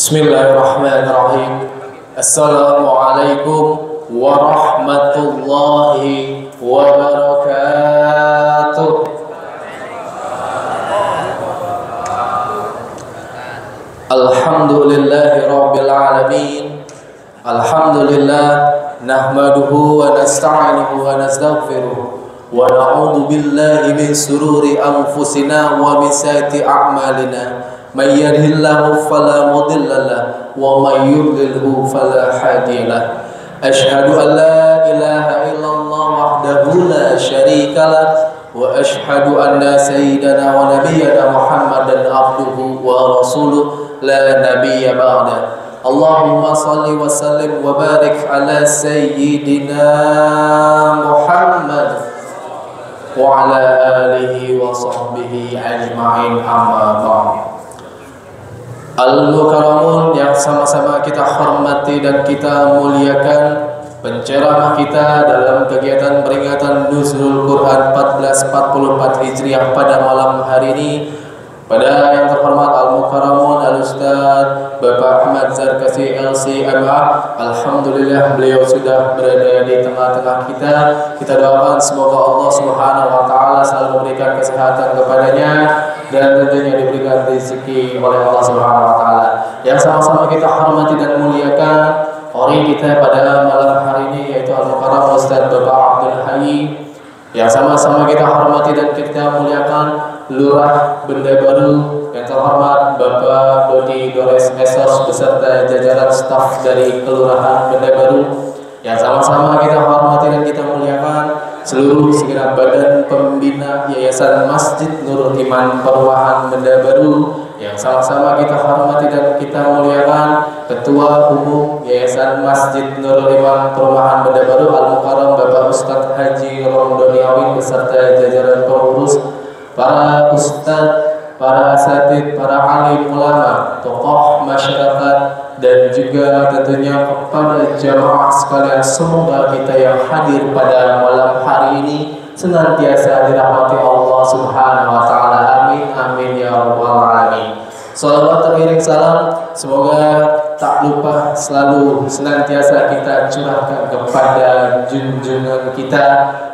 Bismillahirrahmanirrahim. Assalamualaikum warahmatullahi wabarakatuh. Alhamdulillahi rabbil alamin. Alhamdulillah nahmaduhu wa nasta'inuhu wa nastaghfiruh wa na'udzu billahi min sururi anfusina wa min sayyiati a'malina. Man yahdihillahu fala mudilla lahu wa man yudlilhu fala hadiya lahu. Asyhadu an la ilaha illallah wahdahu la syarika lahu wa asyhadu anna sayyidana wa nabiyyana Muhammadan abduhu wa rasuluh la nabiyya ba'da. Allahumma salli wa sallim wa barik ala sayyidina Muhammad wa ala alihi wa sahbihi ajma'in, amma ba'd. Al-Mukarramun yang sama-sama kita hormati dan kita muliakan, penceramah kita dalam kegiatan peringatan Nuzulul Quran 1444 Hijriah pada malam hari ini, pada yang terhormat Al-Mukarramun Al-Ustaz Bapak Ahmad Zarkasi LC-MA. Alhamdulillah beliau sudah berada di tengah-tengah kita. Kita doakan semoga Allah Subhanahu wa taala selalu memberikan kesehatan kepadanya dan tentunya diberikan rezeki oleh Allah Subhanahu wa taala. Yang sama-sama kita hormati dan muliakan qori kita pada malam hari ini, yaitu Al-Mukarram Ustaz Bapak Abdul Hayy. Yang sama-sama kita hormati dan kita muliakan Lurah Benda Baru yang terhormat Bapak Dodi Dores Esos beserta jajaran staf dari Kelurahan Benda Baru. Yang sama-sama kita hormati dan kita muliakan seluruh segenap badan pembina Yayasan Masjid Nurul Iman Perumahan Benda Baru. Yang sama-sama kita hormati dan kita muliakan Ketua Umum Yayasan Masjid Nurul Iman Perumahan Benda Baru Al-Mukarram Bapak Ustadz Haji Romdoniawin beserta jajaran pengurus, para ustadz, para asatidz, para alim ulama, tokoh masyarakat, dan juga tentunya kepada jamaah sekalian. Semoga kita yang hadir pada malam hari ini senantiasa dirahmati Allah Subhanahu wa taala. Amin amin ya rabbal alamin. Salawat teriring salam semoga tak lupa selalu senantiasa kita curahkan kepada junjungan kita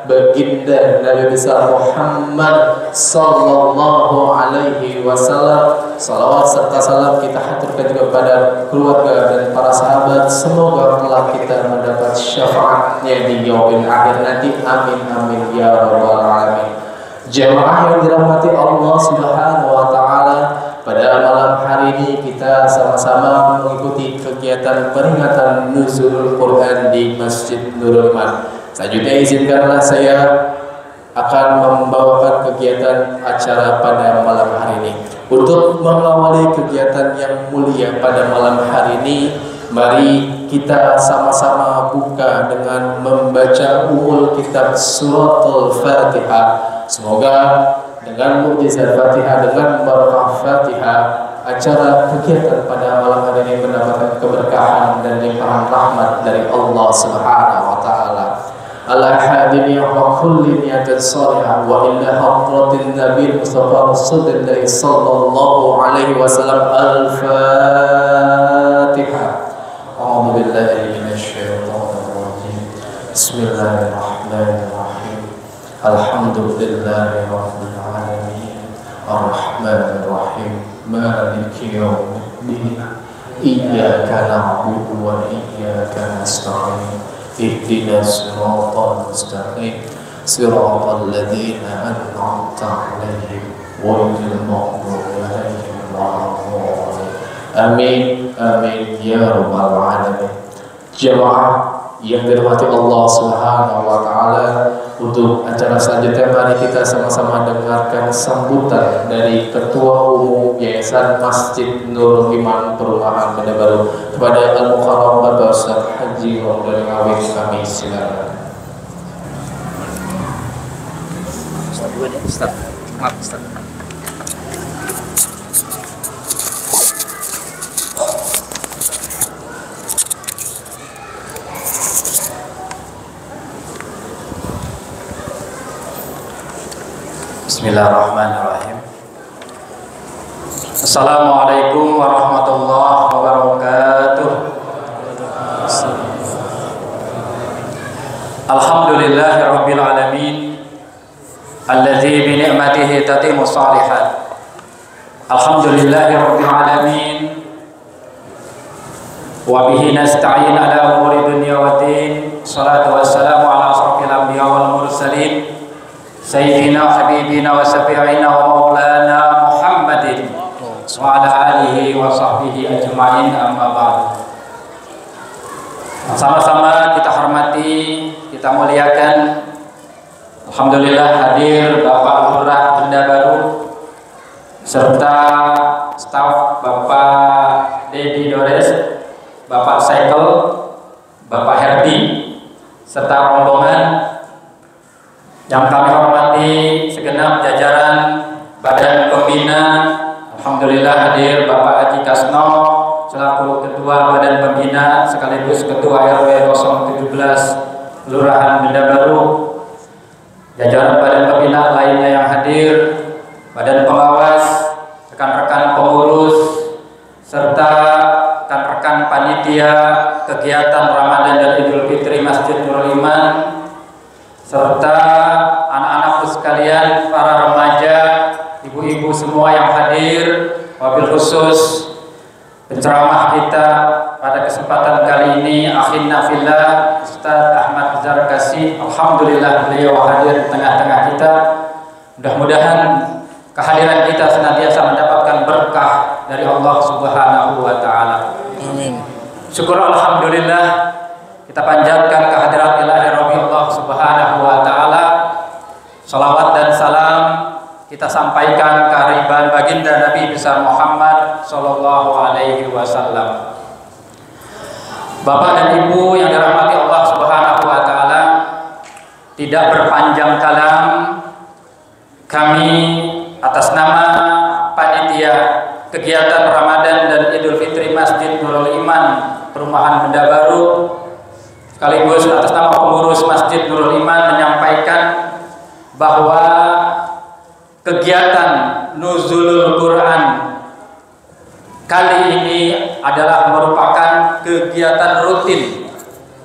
baginda Nabi besar Muhammad sallallahu alaihi wasallam. Salawat serta salam kita haturkan juga kepada keluarga dan para sahabat. Semoga telah kita mendapat syafaatnya di yaumil akhir nanti. Amin amin ya rabbal alamin. Jamaah yang dirahmati Allah Subhanahu wa taala, pada malam hari ini kita sama-sama mengikuti kegiatan peringatan Nuzulul Quran di Masjid Nurul Iman. Selanjutnya izinkanlah saya akan membawakan kegiatan acara pada malam hari ini. Untuk mengawali kegiatan yang mulia pada malam hari ini, mari kita sama-sama buka dengan membaca umul kitab suratul Fatihah. Semoga dengan mukjizat Fatihah, dengan barakah Fatihah, acara kegiatan pada malam hari ini mendapatkan keberkahan dan limpahan rahmat dari Allah Subhanahu wa taala. Al-hadiniyah wa kulli niyatin salihah wa illa hadratin Nabi Mustafa Rasulullah sallallahu alaihi wasallam. Al-Fatihah. A'udzu billahi minasy syaithanir rajim. Bismillahirrahmanirrahim. Alhamdulillahi rabbil alamin. Ar-Rahmanir Rahim. Maliki yaumiddin. Iyyaka na'budu wa iyyaka nasta'in. Ihdinas siratal mustaqim. Siratal ladzina an'amta 'alaihim ghairil maghdubi 'alaihim waladdallin. Amin amin ya rabbal alamin. Jamaah yang dirahmati Allah Subhanahu wa taala, untuk acara selanjutnya mari kita sama-sama dengarkan sambutan dari Ketua Umum Yayasan Masjid Nurul Iman Perumahan Benda Baru kepada Al-Mukarram Bapak Ustadz Haji Romdoniawin. Kami silakan. Ustaz, maaf Ustaz. Bismillahirrahmanirrahim. Assalamualaikum warahmatullahi wabarakatuh. Alhamdulillahi rabbil alamin alladzi bi ni'matihi tatimmu shalihat. Alhamdulillahi rabbil alamin wa bihi nasta'in ala umuri dunya waddin. Shalatu wassalamu ala asrofil anbiya wal mursalin sayyidina habibina wa syafi'ina wa maulana Muhammadin wa ala alihi wa sahbihi ajma'in, amma ba'd. Sama-sama kita hormati, kita muliakan. Alhamdulillah hadir Bapak Lurah Benda Baru serta staf Bapak Dedi Dores, Bapak Cycle, Bapak Herdi, serta rombongan yang kami hormati segenap jajaran Badan Pembina. Alhamdulillah hadir Bapak Haji Kasno selaku Ketua Badan Pembina sekaligus Ketua RW 017 Kelurahan Benda Baru, jajaran Badan Pembina lainnya yang hadir, Badan Pengawas, rekan-rekan pengurus, serta rekan-rekan panitia kegiatan Ramadan dan Idul Fitri Masjid Nurul Iman, serta anak-anakku sekalian, para remaja, ibu-ibu semua yang hadir, wabil khusus penceramah kita pada kesempatan kali ini, akhina fillah Ustaz Ahmad Zarkasi. Alhamdulillah beliau hadir di tengah-tengah kita. Mudah-mudahan kehadiran kita senantiasa mendapatkan berkah dari Allah Subhanahu wa taala. Amin. Syukur alhamdulillah kita panjatkan kehadirat ilahi Rabbi Allah Subhanahu wa taala. Salawat dan salam kita sampaikan kehadiran baginda Nabi besar Muhammad sallallahu alaihi wasallam. Bapak dan Ibu yang dirahmati Allah Subhanahu wa taala, tidak berpanjang kalam, kami atas nama panitia kegiatan Ramadan dan Idul Fitri Masjid Nurul Iman Perumahan Benda Baru sekaligus atas nama pengurus Masjid Nurul Iman menyampaikan bahwa kegiatan Nuzulul Quran kali ini adalah merupakan kegiatan rutin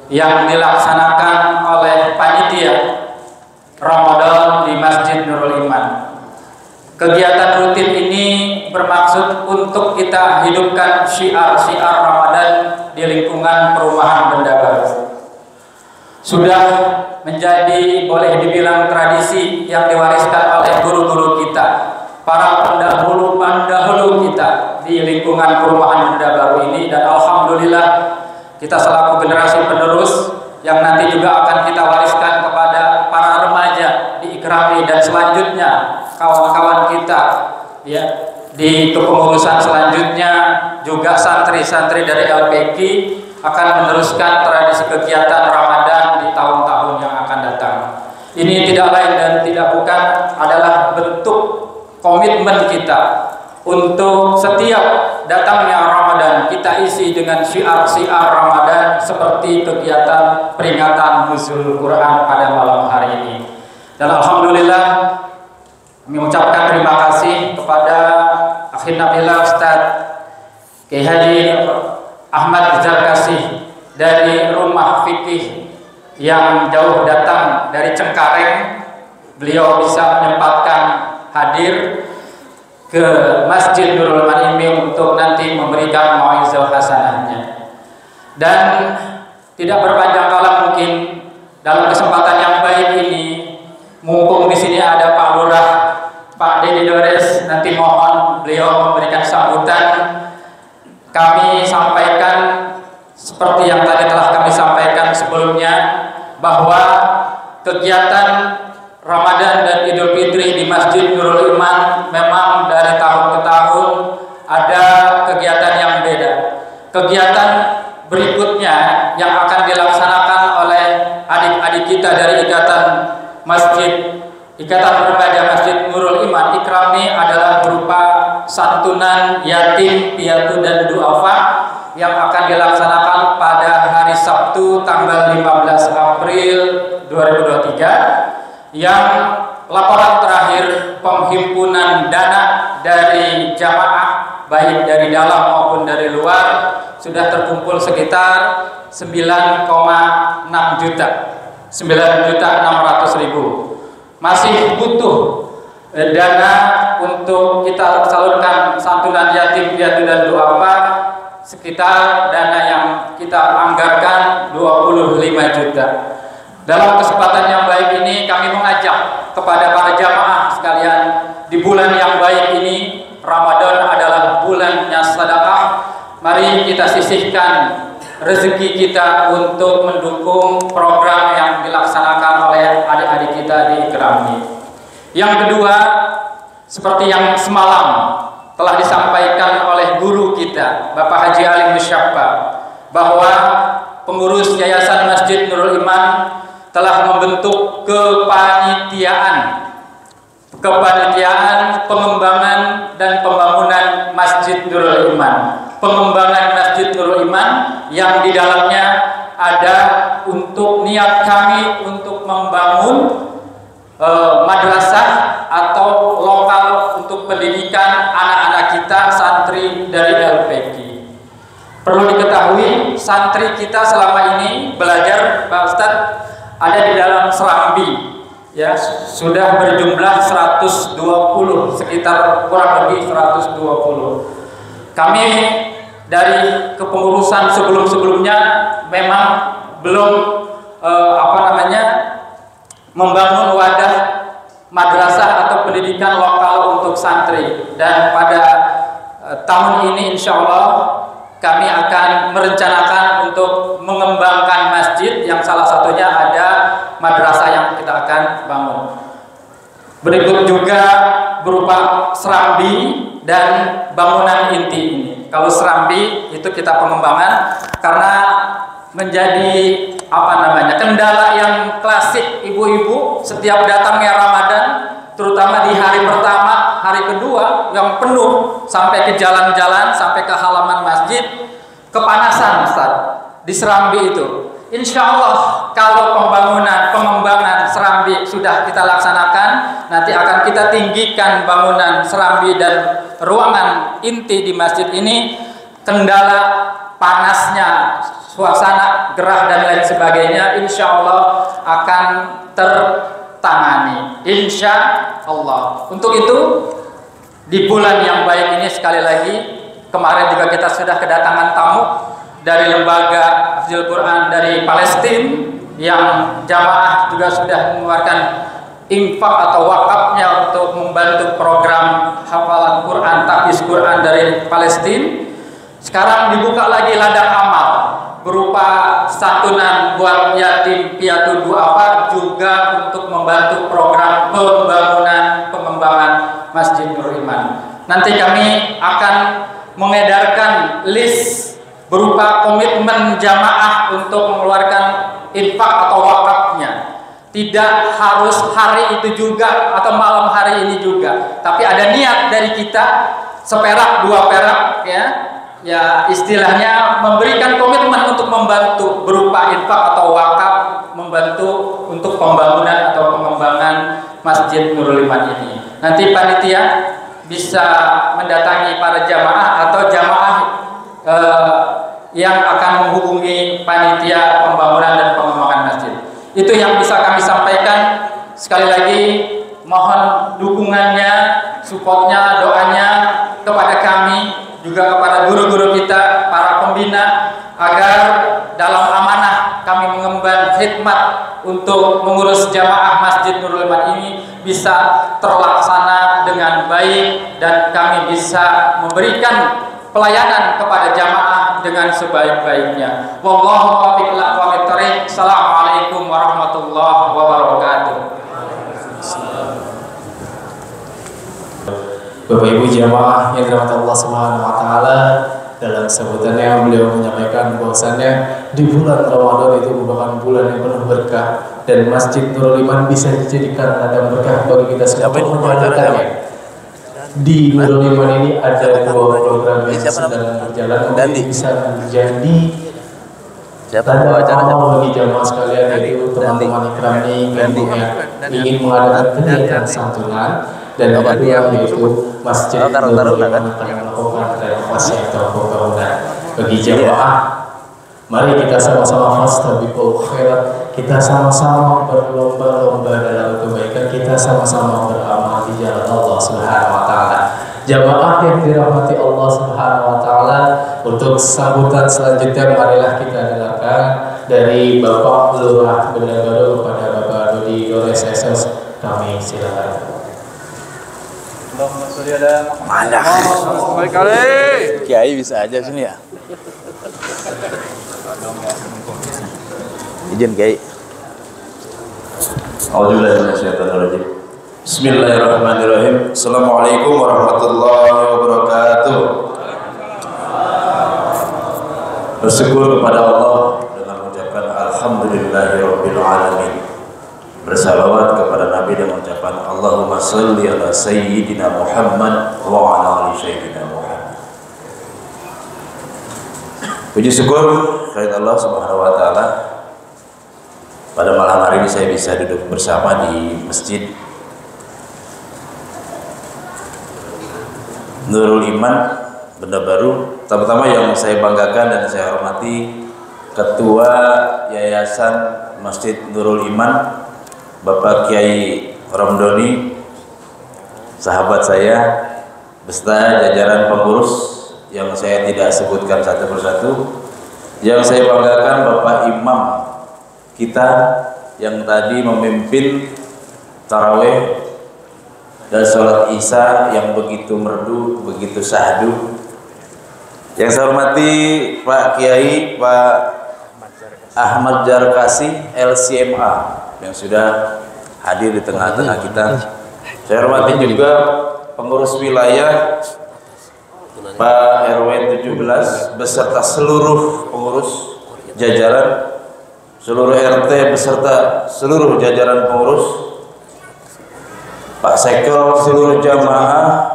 yang dilaksanakan oleh panitia Ramadan di Masjid Nurul Iman. Kegiatan rutin ini bermaksud untuk kita hidupkan syiar-syiar Ramadan di lingkungan Perumahan Benda Baru. Sudah menjadi, boleh dibilang, tradisi yang diwariskan oleh guru-guru kita, para pendahulu kita di lingkungan Perumahan Benda Baru ini, dan alhamdulillah kita selaku generasi penerus yang nanti juga akan kita wariskan kepada para remaja di Ikrami dan selanjutnya kawan-kawan kita ya di kepengurusan selanjutnya, juga santri-santri dari LPQ akan meneruskan tradisi kegiatan Ramadan di tahun-tahun yang akan datang. Ini tidak lain dan tidak bukan adalah bentuk komitmen kita untuk setiap datangnya Ramadan kita isi dengan syiar-syiar Ramadan seperti kegiatan peringatan Nuzul Quran pada malam hari ini. Dan alhamdulillah kami mengucapkan terima kasih kepada akhirnya bila Ustaz Kiai Haji Ahmad Zarkasi dari Rumah Fikih yang jauh datang dari Cengkareng. Beliau bisa menyempatkan hadir ke Masjid Nurul Iman ini untuk nanti memberikan mau'izah hasanahnya. Dan tidak berpanjang kalam, mungkin dalam kesempatan yang baik ini, mumpung di sini ada Pak Lurah, Pak Dedi Dores, nanti mohon beliau memberikan sambutan. Kami sampaikan seperti yang tadi telah kami sampaikan sebelumnya, bahwa kegiatan Ramadan dan Idul Fitri di Masjid Nurul Iman memang dari tahun ke tahun ada kegiatan yang beda. Kegiatan berikutnya yang akan dilaksanakan oleh adik-adik kita dari Ikatan Remaja Masjid Nurul Iman Ikrami adalah berupa santunan yatim, piatu dan duafa yang akan dilaksanakan pada hari Sabtu tanggal 15 April 2023, yang laporan terakhir penghimpunan dana dari jamaah baik dari dalam maupun dari luar sudah terkumpul sekitar 9,6 juta, 9.600.000. Masih butuh dana untuk kita salurkan santunan yatim piatu dan duafa sekitar dana yang kita anggarkan 25 juta. Dalam kesempatan yang baik ini kami mengajak kepada para jamaah sekalian, di bulan yang baik ini, Ramadan adalah bulannya sedekah. Mari kita sisihkan rezeki kita untuk mendukung program yang dilaksanakan oleh adik-adik kita di Kerambi. Yang kedua, seperti yang semalam telah disampaikan oleh guru kita, Bapak Haji Ali Musyaffa, bahwa pengurus Yayasan Masjid Nurul Iman telah membentuk kepanitiaan pengembangan dan pembangunan Masjid Nurul Iman. Pengembangan Masjid Nurul Iman yang di dalamnya ada untuk niat kami untuk membangun madrasah atau lokal untuk pendidikan anak-anak kita santri dari LPG. Perlu diketahui, santri kita selama ini belajar, Pak Ustadz, ada di dalam Serambi, ya, sudah berjumlah 120, sekitar kurang lebih 120. Kami dari kepengurusan sebelum-sebelumnya memang belum membangun wadah madrasah atau pendidikan lokal untuk santri, dan pada tahun ini insya Allah kami akan merencanakan untuk mengembangkan masjid yang salah satunya ada madrasah yang kita akan bangun. Berikut juga berupa Serambi dan bangunan inti ini. Kalau Serambi itu kita pengembangan karena menjadi kendala yang klasik ibu-ibu setiap datangnya Ramadan, terutama di hari pertama, hari kedua yang penuh sampai ke jalan-jalan, sampai ke halaman masjid, kepanasan Ustaz di Serambi itu. Insya Allah kalau pengembangan Serambi sudah kita laksanakan, nanti akan kita tinggikan bangunan Serambi dan ruangan inti di masjid ini. Kendala panasnya, suasana gerah dan lain sebagainya, insya Allah akan tertangani, insya Allah. Untuk itu di bulan yang baik ini, sekali lagi, kemarin juga kita sudah kedatangan tamu dari lembaga Hafzul Quran dari Palestina, yang jamaah juga sudah mengeluarkan infak atau wakafnya untuk membantu program hafalan Quran, tahfiz Quran dari Palestina. Sekarang dibuka lagi ladang amal berupa santunan buat yatim piatu duafa, juga untuk membantu program pengembangan Masjid Nurul Iman. Nanti kami akan mengedarkan list berupa komitmen jamaah untuk mengeluarkan infak atau wakafnya. Tidak harus hari itu juga atau malam hari ini juga, tapi ada niat dari kita, seperak dua perak, ya istilahnya memberikan komitmen untuk membantu berupa infak atau wakaf, membantu untuk pembangunan atau pengembangan Masjid Nurul Iman ini. Nanti panitia bisa mendatangi para jamaah atau jamaah yang akan menghubungi panitia pembangunan dan pengembangan masjid. Itu yang bisa kami sampaikan. Sekali lagi mohon dukungannya, supportnya, doanya kepada kami, juga kepada guru-guru kita, para pembina, agar dalam amanah kami mengemban khidmat untuk mengurus jamaah Masjid Nurul Iman ini bisa terlaksana dengan baik, dan kami bisa memberikan pelayanan kepada jamaah dengan sebaik-baiknya. Wallahu muwaffiq ila aqwamit thoriq. Assalamualaikum warahmatullahi wabarakatuh. Bapak Ibu jamaah yang dirahmati Allah Subhanahu wa taala, dalam sebutannya beliau menyampaikan bahwasannya di bulan Ramadan itu merupakan bulan yang penuh berkah, dan Masjid Nurul Iman bisa dijadikan ladang berkah bagi kita semua untuk menjalankannya. Di Nurul Iman ini ada dua program yang sedang berjalan, mungkin bisa menjadi tanda amal bagi jamaah sekalian, yaitu teman-teman Ikrami yang ingin mengadakan kegiatan santunan. dan yang kedua yaitu Masjid Nurul Iman tengah melakukan renovasi atau pembangunan. Bagi jamaah, mari kita sama-sama fastabiqul khairat, kita sama-sama berlomba-lomba dalam kebaikan, kita sama-sama beramal di jalan Allah Subhanahu wa taala. Jamaah yang dirahmati Allah Subhanahu wa taala, untuk sambutan selanjutnya marilah kita dengarkan dari Bapak Lurah Bendagoro kepada Bapak Dodi Dores SS. Kami silakan. Mana? Kiai bisa aja sini ya. Izin Kiai. A'udzubillahi. Bismillahirrahmanirrahim. Assalamualaikum warahmatullahi wabarakatuh. Bersyukur kepada Allah dengan mengucapkan alhamdulillahirabbil alamin. Bersalawat kepada Nabi dengan ucapan Allahumma shalli ala sayyidina Muhammad wa ala ali sayyidina Muhammad. Puji syukur kepada Allah Subhanahu wa taala. Pada malam hari ini saya bisa duduk bersama di Masjid Nurul Iman Benda Baru. Pertama yang saya banggakan dan saya hormati Ketua Yayasan Masjid Nurul Iman Bapak Kiai Romdoni, sahabat saya, beserta jajaran pengurus yang saya tidak sebutkan satu persatu. Yang saya banggakan Bapak Imam kita yang tadi memimpin taraweh dan sholat isya yang begitu merdu, begitu syahdu. Yang saya hormati Pak Kiai Pak Ahmad Jarkasi LCMA yang sudah hadir di tengah-tengah kita. Saya hormati juga pengurus wilayah Pak RW 17 beserta seluruh pengurus jajaran, seluruh RT beserta seluruh jajaran pengurus, Pak Sekol, seluruh jamaah,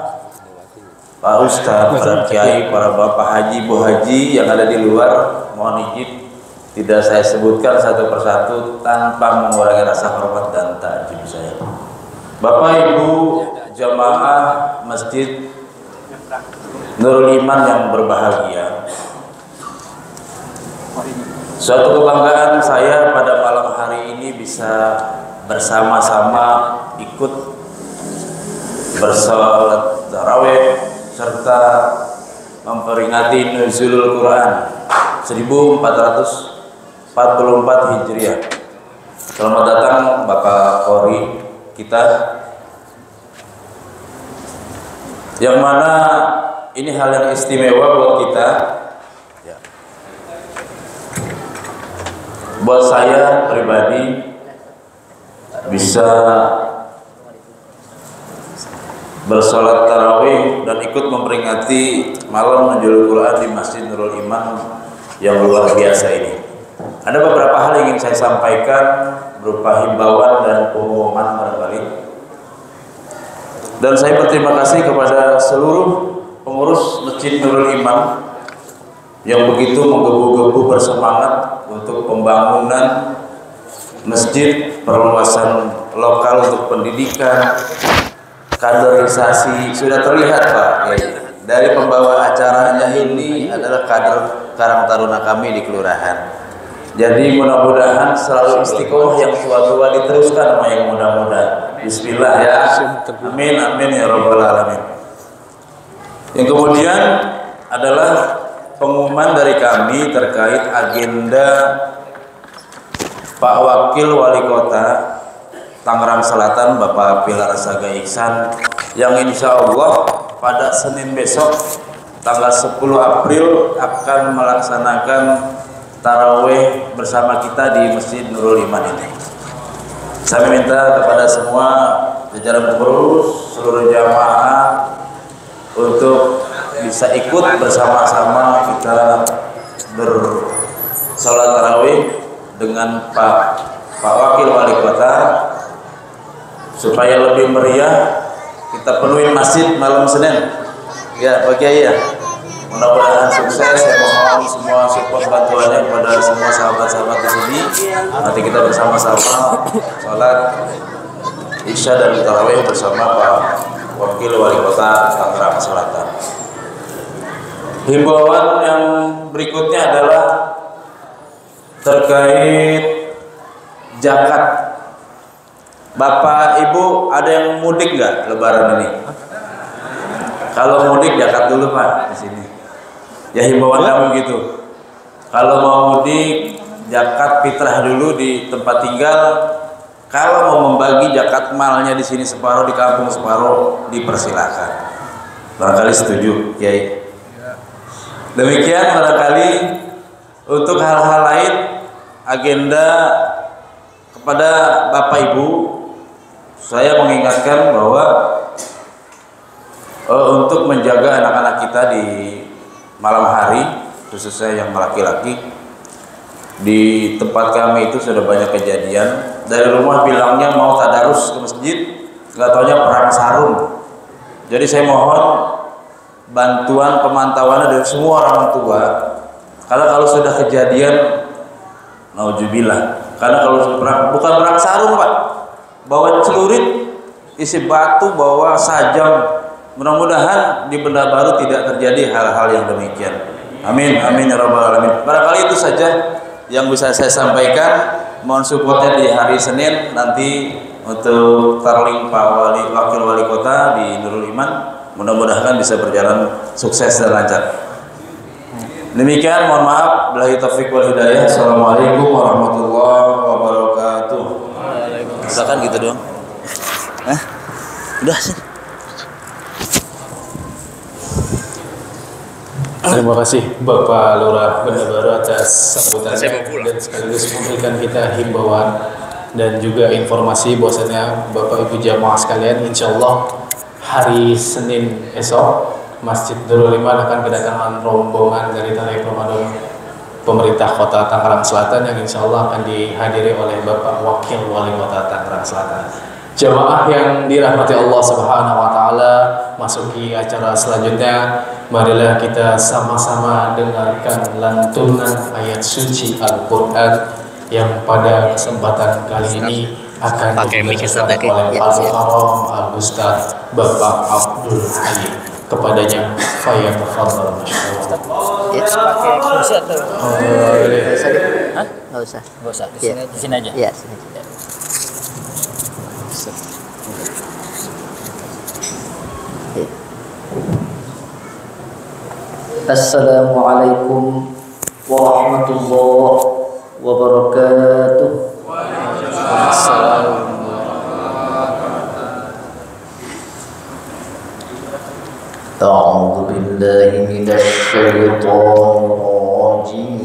Pak Ustadz, para kiai, para bapak haji, bu haji yang ada di luar, mohon izin tidak saya sebutkan satu persatu tanpa mengurangi rasa hormat dan takjub saya. Bapak Ibu jamaah Masjid Nurul Iman yang berbahagia, suatu kebanggaan saya pada malam hari ini bisa bersama-sama ikut bersalat tarawih serta memperingati nuzulul Quran 1444 Hijriah. Selamat datang Bapak Kori kita, yang mana ini hal yang istimewa buat kita. Buat saya pribadi bisa bersolat tarawih dan ikut memperingati malam nuzulul Quran di Masjid Nurul Iman yang luar biasa ini. Ada beberapa hal yang ingin saya sampaikan berupa himbauan dan pengumuman barangkali. Dan saya berterima kasih kepada seluruh pengurus Masjid Nurul Iman yang begitu menggebu-gebu bersemangat untuk pembangunan masjid, perluasan lokal untuk pendidikan, kaderisasi. Sudah terlihat Pak, dari pembawa acaranya ini adalah kader Karang Taruna kami di kelurahan. Jadi mudah-mudahan selalu istiqomah yang tua-tua diteruskan sama yang muda-muda. Bismillah ya. Amin amin ya rabbal alamin. Yang kemudian adalah pengumuman dari kami terkait agenda Pak Wakil Wali Kota Tangerang Selatan Bapak Pilar Saga Ihsan yang insya Allah pada Senin besok tanggal 10 April akan melaksanakan taraweh bersama kita di Masjid Nurul Iman ini. Saya minta kepada semua jajaran pengurus, seluruh jamaah untuk bisa ikut bersama-sama kita bersalat tarawih dengan Pak Wakil Wali Kota supaya lebih meriah. Kita penuhi masjid malam Senin ya Pak Kiai ya. Mudah-mudahan sukses. Saya mohon semua support bantuannya kepada semua sahabat-sahabat di sini. Nanti kita bersama-sama sholat Isya dan tarawih bersama Pak Wakil Wali Kota Tangerang Selatan. Himbauan yang berikutnya adalah terkait zakat. Bapak Ibu ada yang mudik nggak Lebaran ini? Kalau mudik zakat dulu Pak di sini. Ya himbauan kami gitu. Kalau mau mudik zakat fitrah dulu di tempat tinggal. Kalau mau membagi zakat malnya di sini separuh, di kampung separuh, dipersilakan. Barangkali setuju, Kiai. Demikian barangkali untuk hal-hal lain agenda kepada Bapak Ibu, saya mengingatkan bahwa untuk menjaga anak-anak kita di malam hari, khususnya yang laki-laki, di tempat kami itu sudah banyak kejadian. Dari rumah bilangnya mau tadarus ke masjid, nggak taunya perang sarung. Jadi saya mohon bantuan pemantauannya dari semua orang tua. Karena kalau sudah kejadian, nauzubillah. Karena kalau sudah perang, bukan perang sarung Pak, bawa celurit, isi batu, bawa sajam. Mudah-mudahan di Benda Baru tidak terjadi hal-hal yang demikian. Amin, amin ya rabbal alamin. Barangkali itu saja yang bisa saya sampaikan. Mohon supportnya di hari Senin nanti untuk tarling Pak Wakil Wali Kota di Nurul Iman. Mudah-mudahan bisa berjalan sukses dan lancar. Demikian, mohon maaf. Billahi taufiq wal hidayah. Assalamualaikum warahmatullahi wabarakatuh. Udah kan gitu doang. Hah? Udah sih. Terima kasih Bapak Lurah Benda Baru atas sambutannya dan sekaligus memberikan kita himbauan dan juga informasi bahwasanya Bapak Ibu jamaah sekalian, insya Allah hari Senin esok Masjid Nurul Iman akan kedatangan rombongan dari Tareik Ramadan pemerintah Kota Tangerang Selatan yang insya Allah akan dihadiri oleh Bapak Wakil Wali Kota Tangerang Selatan. Jamaah yang dirahmati Allah Subhanahu wa taala, masuki acara selanjutnya. Marilah kita sama-sama dengarkan lantunan ayat suci Al-Qur'an yang pada kesempatan kali ini akan dibacakan oleh Al-Mukarram Al-Ustaz Bapak Abdul Halim. Kepadanya fayatafadhal masyaallah. Ya, pakai kursi atau Hah? Enggak usah. Enggak usah, di sini aja. Iya, sini. Assalamualaikum warahmatullahi wabarakatuh. A'udzu billahi minasy syaithanir rajim.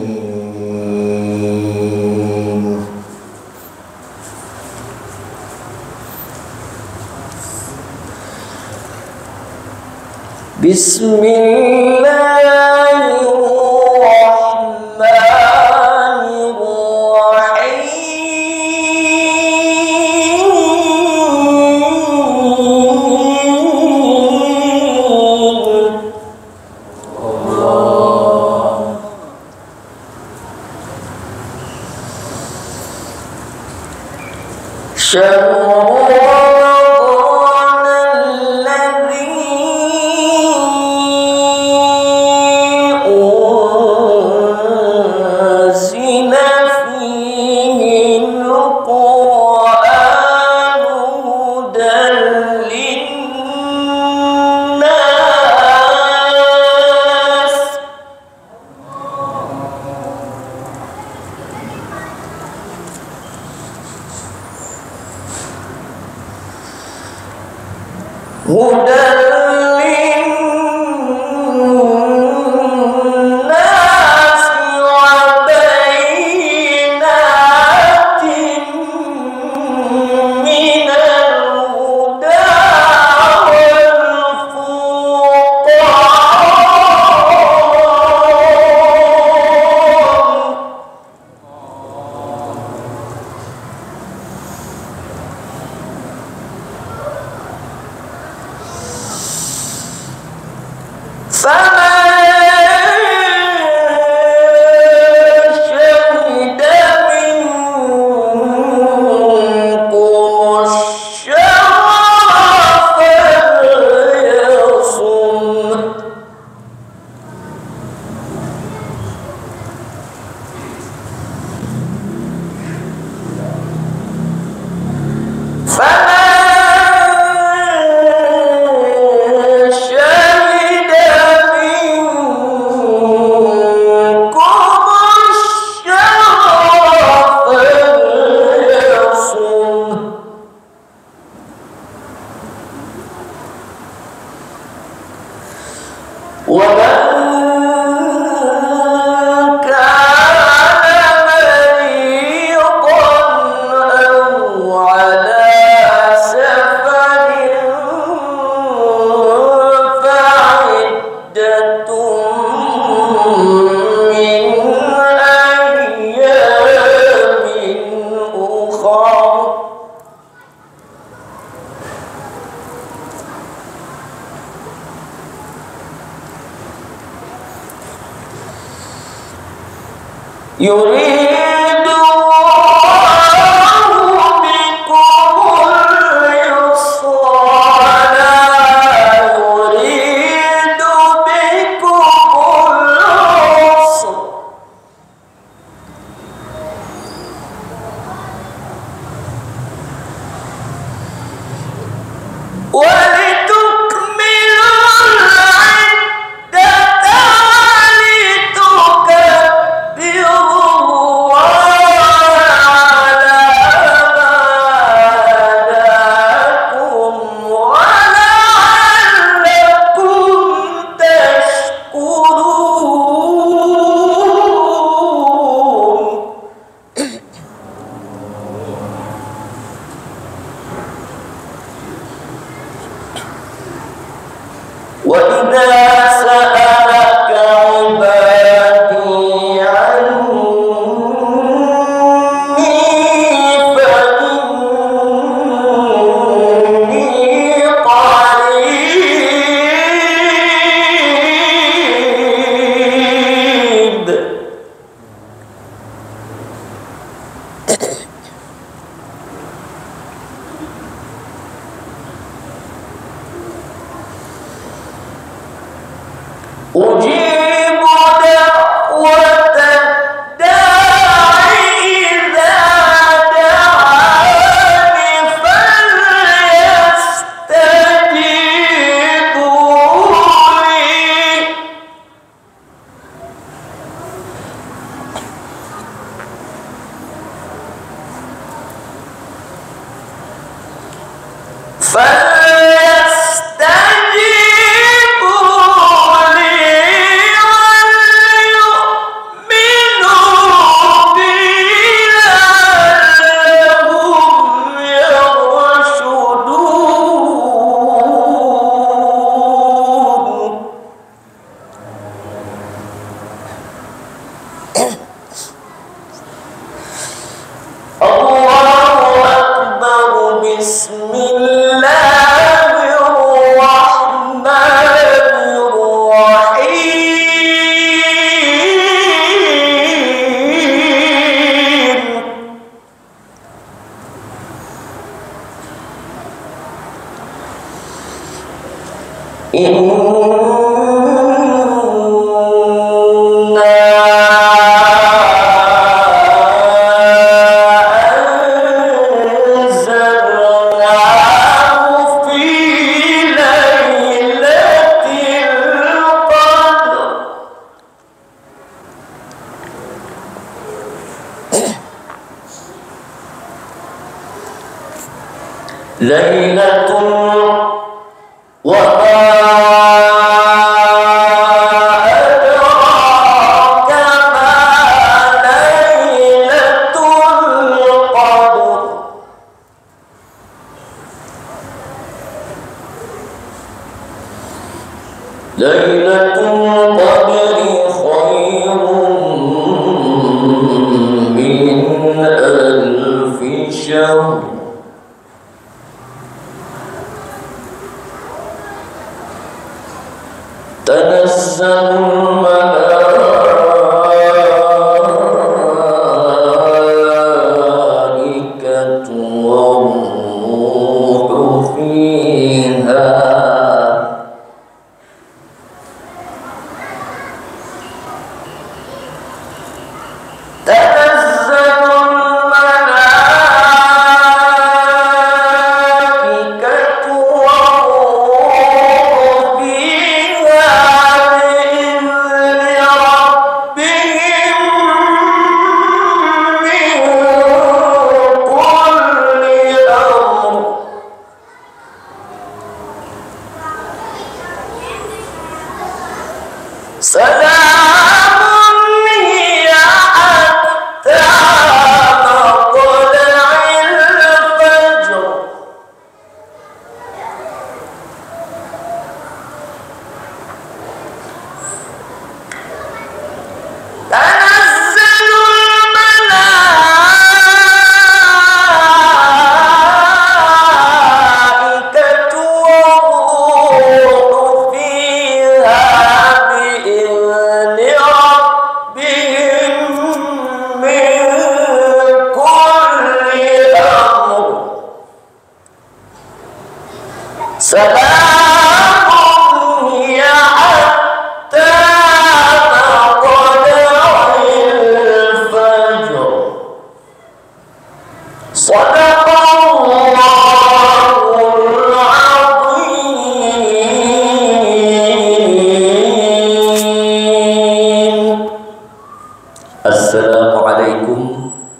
Assalamualaikum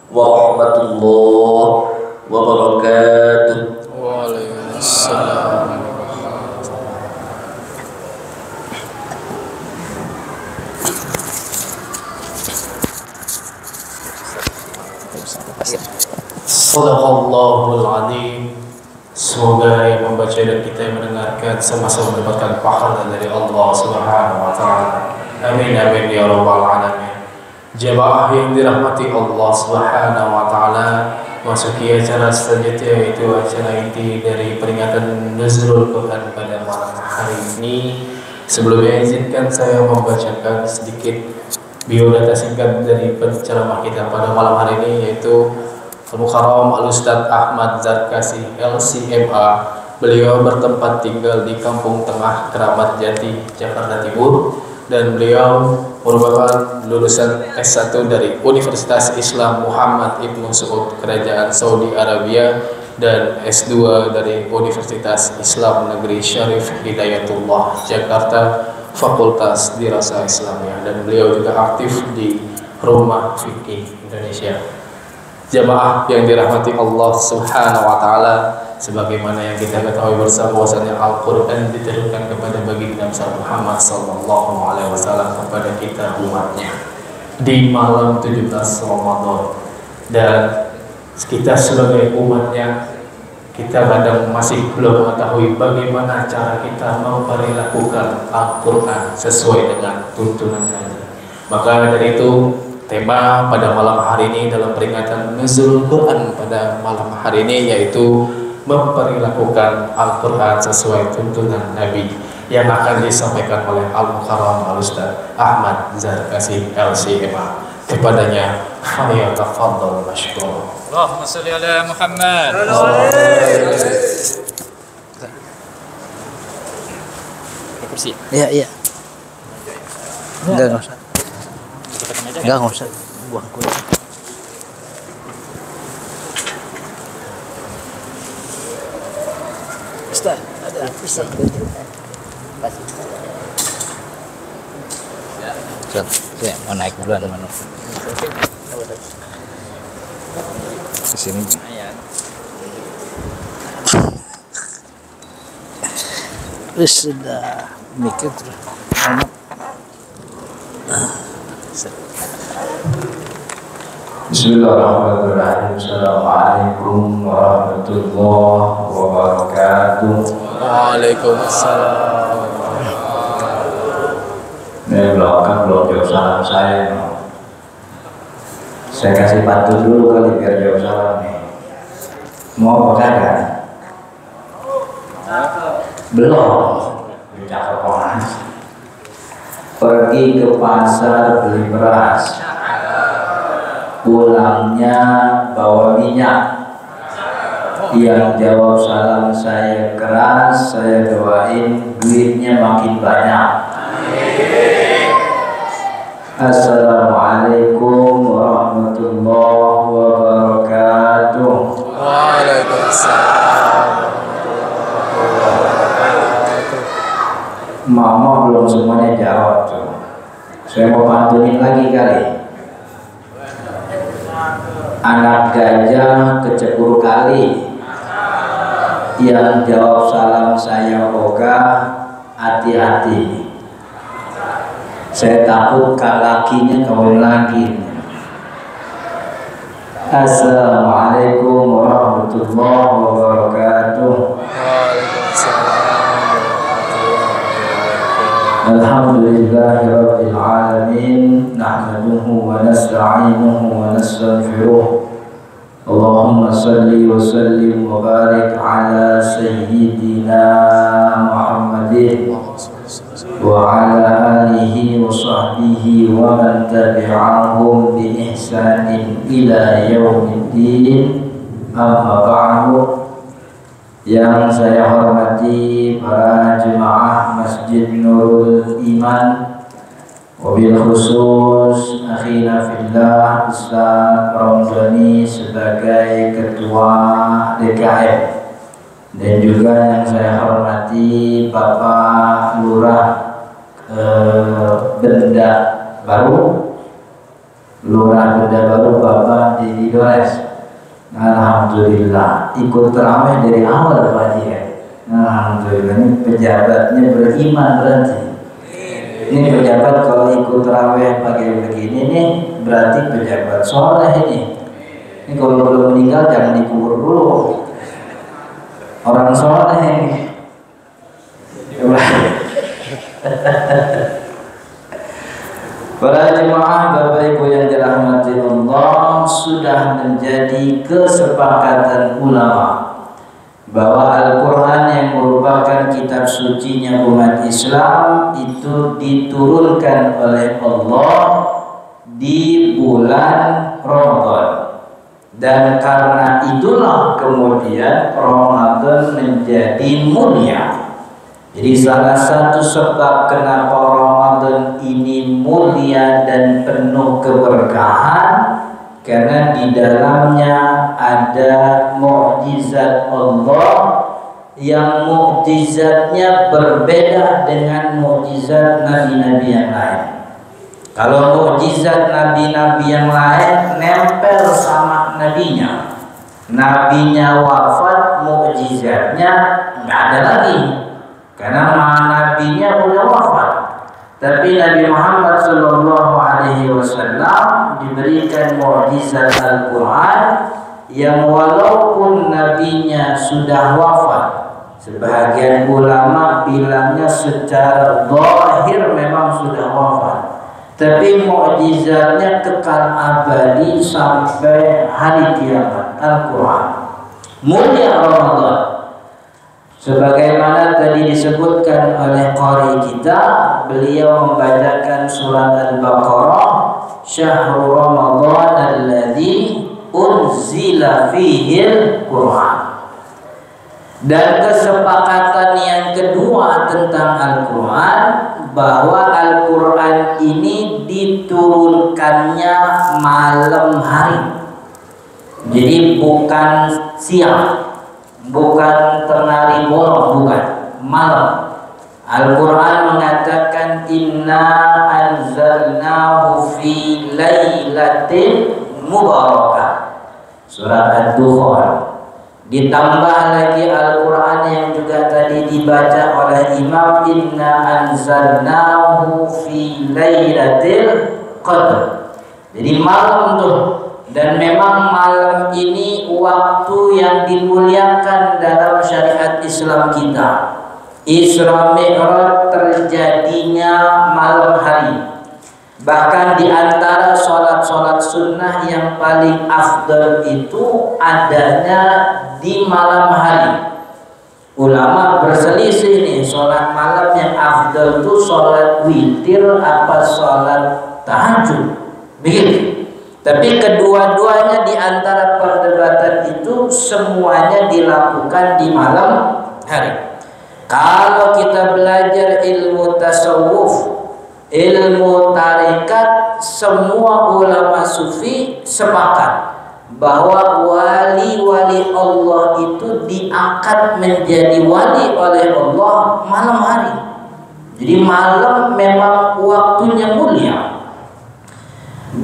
warahmatullahi wabarakatuh. Waalaikumsalam. Sadaqallahul Azim. Semoga yang membaca dan kita yang mendengarkan sama-sama mendapatkan pahala dari Allah Subhanahu wa taala. Amin amin ya rabbal alamin. Jemaah yang dirahmati Allah Subhanahu wa taala, masuki acara selanjutnya yaitu acara inti dari peringatan Nuzulul Quran pada malam hari ini. Sebelumnya izinkan saya membacakan sedikit biodata singkat dari penceramah kita pada malam hari ini, yaitu Al-Mukarram Al-Ustadz Ahmad Zarkasi LCMA. Beliau bertempat tinggal di Kampung Tengah, Keramat Jati, Jakarta Timur, dan beliau merupakan lulusan S1 dari Universitas Islam Muhammad Ibn Saud Kerajaan Saudi Arabia dan S2 dari Universitas Islam Negeri Syarif Hidayatullah Jakarta, Fakultas Dirasah Islamiyah, dan beliau juga aktif di Rumah Fikih Indonesia. Jamaah yang dirahmati Allah Subhanahu wa taala, sebagaimana yang kita ketahui bersama bahwasanya Al-Qur'an diturunkan kepada baginda Muhammad sallallahu alaihi wasallam kepada kita umatnya di malam 17 Ramadan, dan kita sebagai umatnya kita kadang masih belum mengetahui bagaimana cara kita memperlakukan Al-Qur'an sesuai dengan tuntunan Nabi. Maka dari itu tema pada malam hari ini dalam peringatan Nuzulul Quran pada malam hari ini yaitu memperlakukan Al-Quran sesuai tuntunan Nabi, yang akan disampaikan oleh Al-Mukarram Al-Ustadz Ahmad Zarkasi LCMA. Kepadanya falyatafaddal mashkur. Allahumma shalli ala Muhammad. Kursi. Iya. Enggak usah. Enggak usah. Buang kulit. Ustaz, ada Ustaz. Saya mau naik duluan mana? Di sini. Sudah mikir terus. Bismillahirrahmanirrahim. Assalamualaikum warahmatullahi wabarakatuh. Waalaikumsalam. Ini belum jawab salam saya. Saya kasih pantun dulu kali biar jawab salam nih. Mau apa kagak? Belum. Cakep banget. Pergi ke pasar beli beras, pulangnya bawa minyak. Yang jawab salam saya keras, saya doain duitnya makin banyak. Assalamualaikum warahmatullahi wabarakatuh. Waalaikumsalam. Mama belum semuanya jawab tuh. Saya mau pantunin lagi kali. Anak gajah kecebur kali. Yang jawab salam saya ogah, hati-hati. Saya takut lakinya kawin lagi. Assalamualaikum warahmatullahi wabarakatuh. Alhamdulillahirabbil alamin, nahmaduhu wa nasta'inuhu wa nastaghfiruh. Allahumma salli wa sallim wa barik ala sayyidina Muhammadin wa ala alihi wa sahbihi wa man tabi'ahum bi ihsanin ila yaumiddin. Amma ba'du. Yang saya hormati para jemaah Masjid Nurul Iman, wabil khusus akhina fillah Ustaz Ramdhani sebagai ketua DKM, dan juga yang saya hormati Bapak Lurah Benda Baru, Bapak Didi Dores. Alhamdulillah ikut terawih dari awal Pak Haji. Alhamdulillah, ini pejabatnya beriman berarti. Ini pejabat kalau ikut terawih pagi begini nih berarti pejabat soleh ini. Ini kalau belum meninggal jangan dikubur dulu. Orang soleh ini. Para jemaah Bapak Ibu yang dirahmati Allah, sudah menjadi kesepakatan ulama bahwa Al-Quran yang merupakan kitab sucinya umat Islam itu diturunkan oleh Allah di bulan Ramadan, dan karena itulah kemudian Ramadan menjadi mulia. Jadi salah satu sebab kenapa Ramadan ini mulia dan penuh keberkahan, karena di dalamnya ada mukjizat Allah yang mukjizatnya berbeda dengan mukjizat nabi-nabi yang lain. Kalau mukjizat nabi-nabi yang lain nempel sama nabinya, nabinya wafat, mukjizatnya nggak ada lagi karena nabinya udah wafat. Tapi Nabi Muhammad SAW diberikan mukjizat Al-Quran yang walaupun nabinya sudah wafat, sebagian ulama bilangnya secara zahir memang sudah wafat, tapi mukjizatnya kekal abadi sampai hari kiamat. Al-Quran mulia Ramadan, sebagaimana tadi disebutkan oleh qari kita, beliau membacakan surat Al-Baqarah, Syahrul Ramadan alladzi unzila fihil Quran. Dan kesepakatan yang kedua tentang Al-Quran, bahwa Al-Quran ini diturunkannya malam hari. Jadi bukan siang, bukan tengah hari bolong, bukan, malam. Al-Quran mengatakan inna anzalnahu fi lailatin mubarakah, surat Ad-Dukhan. Ditambah lagi Al-Quran yang juga tadi dibaca oleh Imam, inna anzalnahu fi lailatul qadr. Jadi malam tuh, dan memang malam ini waktu yang dimuliakan dalam syariat Islam kita. Isra Mi'raj terjadinya malam hari. Bahkan di antara sholat-sholat sunnah yang paling afdal itu adanya di malam hari. Ulama berselisih nih, sholat malam yang afdal itu sholat witir apa sholat tahajud, begitu. Tapi kedua-duanya di antara perdebatan itu semuanya dilakukan di malam hari. Kalau kita belajar ilmu tasawuf, ilmu tarekat, semua ulama sufi sepakat bahwa wali-wali Allah itu diangkat menjadi wali oleh Allah malam hari. Jadi malam memang waktunya mulia.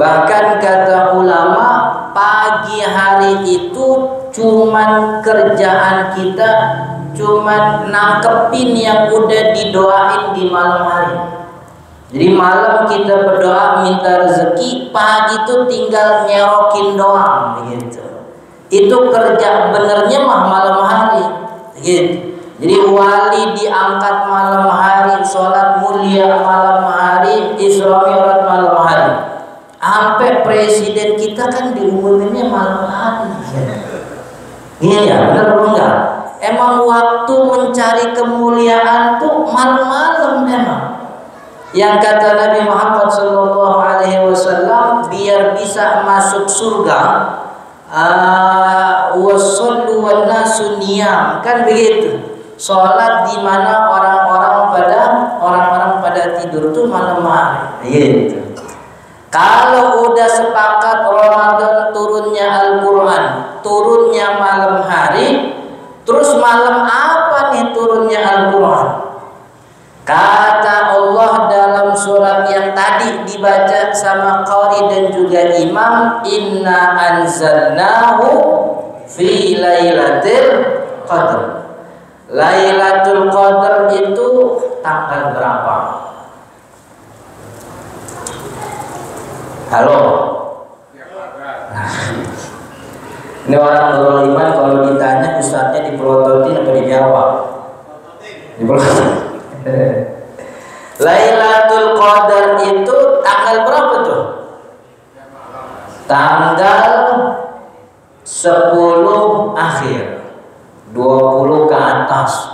Bahkan kata ulama, pagi hari itu cuman kerjaan kita cuman nangkepin yang udah didoain di malam hari. Jadi malam kita berdoa minta rezeki, pagi itu tinggal nyerokin doang begitu. Itu kerja benernya mah malam hari gitu. Jadi wali diangkat malam hari, sholat mulia malam hari, Isra Mi'raj malam hari. Sampai presiden kita kan diumuminnya malam hari. Iya ya, benar apa enggak? Emang waktu mencari kemuliaan tuh malam-malam memang. Yang kata Nabi Muhammad SAW, biar bisa masuk surga wasallu wan nasu niyam, kan begitu. Salat di mana orang-orang pada tidur tuh malam hari. Gitu. Kalau udah sepakat Ramadan turunnya Al-Quran, turunnya malam hari, terus malam apa nih turunnya Al-Quran? Kata Allah dalam surat yang tadi dibaca sama qari dan juga imam, inna anzalnahu fi lailatul qadr. Lailatul Qadar itu tanggal berapa? Halo. Ini orang nurul iman kalau ditanya ustadznya dipelototin apa dijawab? Dipelototin. Lailatul Qadar itu tanggal berapa tuh? Tanggal 10 akhir, 20 ke atas.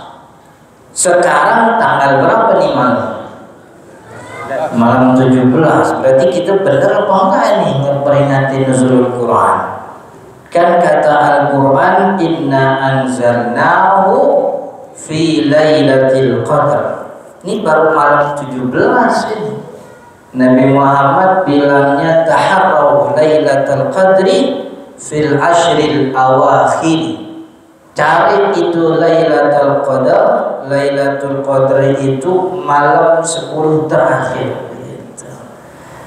Sekarang tanggal berapa nih malam? Malam 17. Berarti kita benar apa enggak nih memperingati nuzulul Quran? Kan kata Al-Quran, inna anzalnahu fi lailatul qadar. Ini baru malam 17 ini. Nabi Muhammad bilangnya taharraw lailatul qadri fil ashril awakhir. Cari itu Lailatul Qadar. Lailatul Qadar itu malam 10 terakhir. Gitu.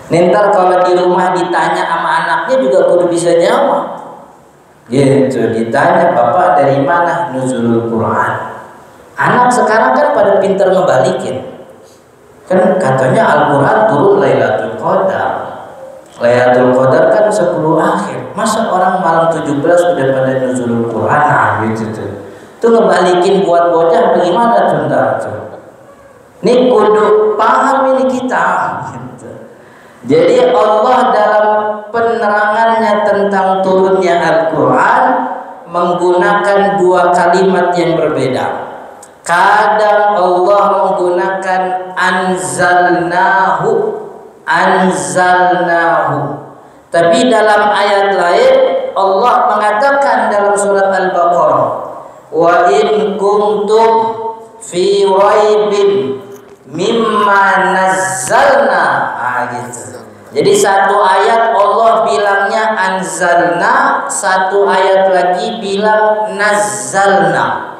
Ntar kalau di rumah ditanya sama anaknya juga kudu bisa jawab. Gitu, ditanya bapak dari mana? Nuzulul Quran. Anak sekarang kan pada pintar ngebalikin. Kan katanya Al-Quran turun Lailatul Qadar. Lailatul Qadar kan 10 akhir. Masa orang malam 17 udah pada nuzulul Quran? Nah, gitu tuh. Itu ngebalikin buat bocah bagaimana tuh ntar tuh. Ini kudu paham ini kita. Gitu. Jadi Allah dalam penerangannya tentang turunnya Al-Quran menggunakan dua kalimat yang berbeda. Kadang Allah menggunakan anzalnahu. Tapi dalam ayat lain Allah mengatakan dalam surat Al-Baqarah, wa in kuntum fi raibin mimma nazzalna. Gitu. Jadi satu ayat Allah bilangnya anzalna, satu ayat lagi bilang nazzalna.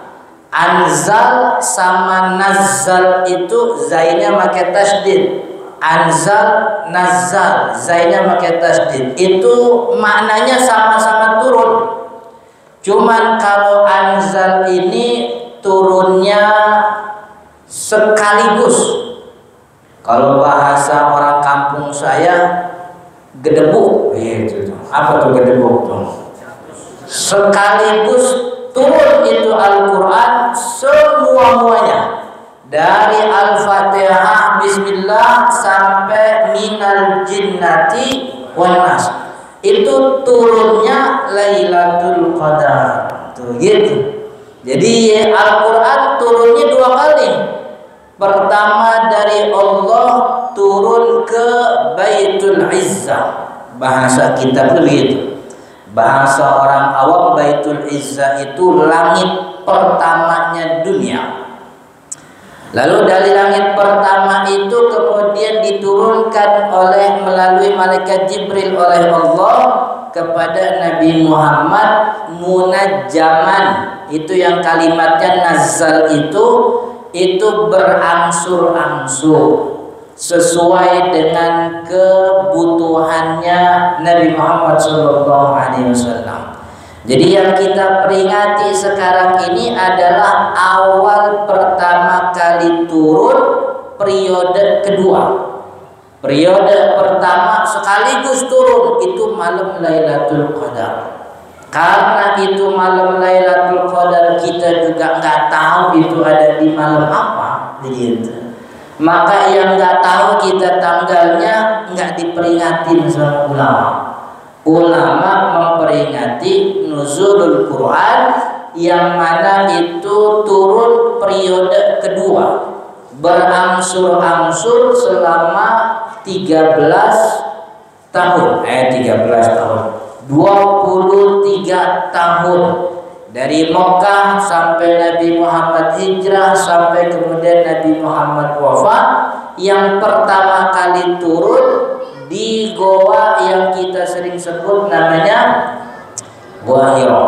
Anzal sama nazzal itu zainnya pakai tasydid. Anzal, nazal, zainnya pakai tasydid. Itu maknanya sama-sama turun. Cuman kalau anzal ini turunnya sekaligus. Kalau bahasa orang kampung saya gedebuk. Apa tuh gedebuk tuh? Sekaligus turun itu Al-Quran semua-muanya. Dari Al-Fatihah Bismillah sampai minal jinnati wan nas. Itu turunnya Lailatul Qadar. Tuh gitu. Jadi Al-Quran turunnya dua kali. Pertama dari Allah turun ke Baitul Izzah. Bahasa kita begitu. Bahasa orang awam Baitul Izzah itu langit pertamanya dunia. Lalu dari langit pertama itu kemudian diturunkan melalui malaikat Jibril oleh Allah kepada Nabi Muhammad munajjaman. Itu yang kalimatnya nazal itu berangsur-angsur sesuai dengan kebutuhannya Nabi Muhammad SAW. Jadi yang kita peringati sekarang ini adalah awal pertama kali turun periode kedua. Periode pertama sekaligus turun itu malam Lailatul Qadar. Karena itu malam Lailatul Qadar kita juga nggak tahu itu ada di malam apa, gitu. Maka yang nggak tahu kita tanggalnya nggak diperingatin sama ulama. Ulama memperingati nuzulul Quran yang mana itu turun periode kedua, berangsur-angsur selama 13 tahun. 13 tahun. 23 tahun dari Mekah sampai Nabi Muhammad hijrah sampai kemudian Nabi Muhammad wafat. Yang pertama kali turun di goa yang kita sering sebut namanya Gua Hira.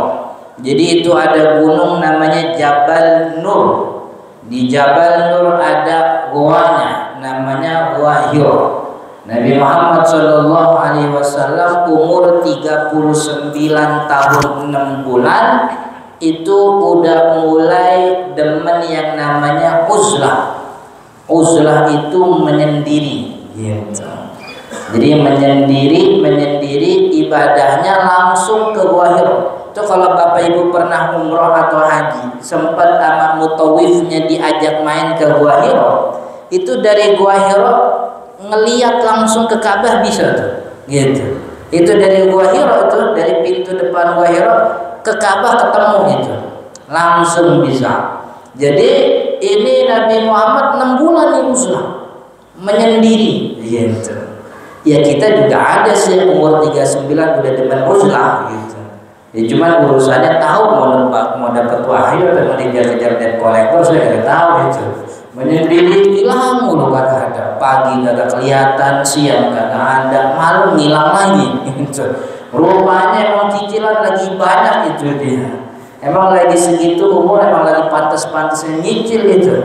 Jadi itu ada gunung namanya Jabal Nur. Di Jabal Nur ada goanya namanya Gua Hira. Nabi Muhammad SAW umur 39 tahun 6 bulan itu udah mulai demen yang namanya uzlah. Uzlah itu menyendiri gitu. Jadi menyendiri ibadahnya langsung ke Gua Hira. Itu kalau Bapak Ibu pernah umroh atau haji, sempat sama mutawifnya diajak main ke Gua Hira, itu dari Gua Hira ngelihat langsung ke Ka'bah bisa tuh. Gitu. Itu dari Gua Hira itu, dari pintu depan Gua Hira ke Ka'bah ketemu gitu. Langsung bisa. Jadi ini Nabi Muhammad 6 bulan nih uzlah menyendiri gitu. Ya kita juga ada sih umur 39 udah demen uzlah gitu. Ya cuman urusannya tahu mau dapat wahyu atau mau dikejar-kejar debt collector saya nggak tahu itu. Menyendiri hilang mulu gak ada, pagi gak kelihatan, siang gak ada, malam hilang lagi gitu. Rupanya emang cicilan lagi banyak itu dia. Emang lagi segitu umur emang lagi pantas-pantasnya nyicil itu.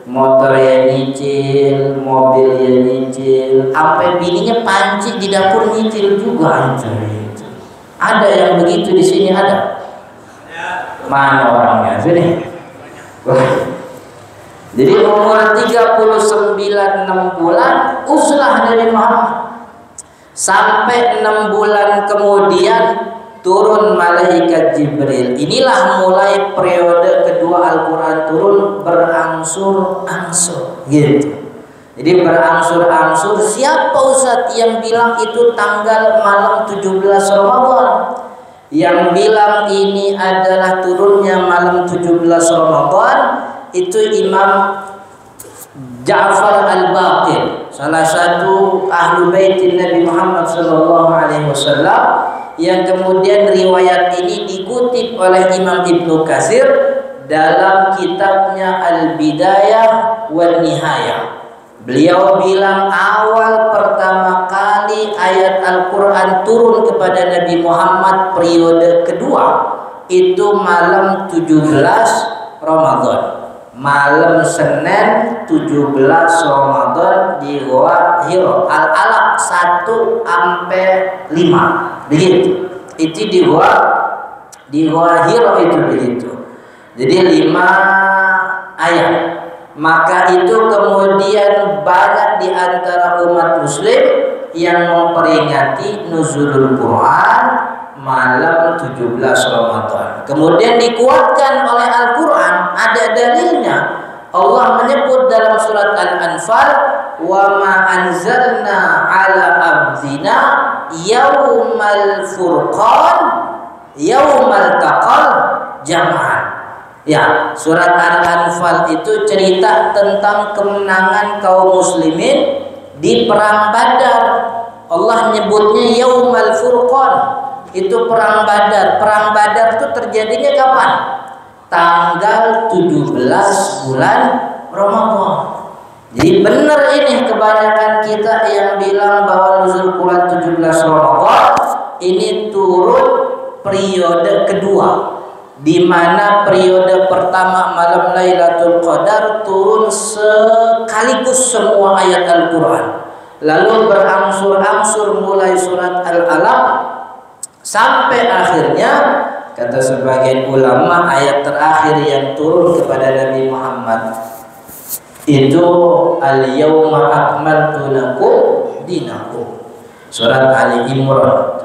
Motor ya nyicil, mobil ya nyicil, sampai bininya panci di dapur nyicil juga itu. Ada yang begitu di sini ada? Mana orangnya? Sini. Jadi umur 39 6 bulan uzlah dari Muhammad. Sampai 6 bulan kemudian turun malaikat Jibril. Inilah mulai periode kedua Al-Quran turun berangsur-angsur gitu. Jadi berangsur-angsur. Siapa Ustaz yang bilang itu tanggal malam 17 Ramadan? Yang bilang ini adalah turunnya malam 17 Ramadan itu Imam Ja'far Al-Baqir, salah satu ahlu baitin Nabi Muhammad SAW, yang kemudian riwayat ini dikutip oleh Imam Ibnu Katsir dalam kitabnya Al-Bidayah wan Nihayah. Beliau bilang awal pertama kali ayat Al-Quran turun kepada Nabi Muhammad periode kedua itu malam 17 Ramadan, malam Senin 17 Ramadan di Gua Hira, Al-Alaq 1 sampai 5 begitu. Itu di Gua Hira itu begitu. Jadi 5 ayat. Maka itu kemudian banyak di antara umat muslim yang memperingati nuzulul Quran malam 17 Ramadan. Kemudian dikuatkan oleh Al-Quran, ada dalilnya. Allah menyebut dalam surat Al-Anfal, "Wa ma anzalna 'ala abdina yaumal furqan yaumal taqal jam'an." Ya, surat Al-Anfal itu cerita tentang kemenangan kaum muslimin di perang Badar. Allah nyebutnya Yaumal Furqan. Itu perang Badar. Perang Badar itu terjadinya kapan? Tanggal 17 bulan Ramadan. Jadi benar ini kebanyakan kita yang bilang bahwa nuzul Quran 17 Ramadan ini turun periode kedua, di mana periode pertama malam Lailatul Qadar turun sekaligus semua ayat Al-Quran, lalu berangsur-angsur mulai surat Al-Alaq sampai akhirnya kata sebagian ulama ayat terakhir yang turun kepada Nabi Muhammad itu Al-Yawma Akmaltu Lakum Dinakum, surat Ali Imran,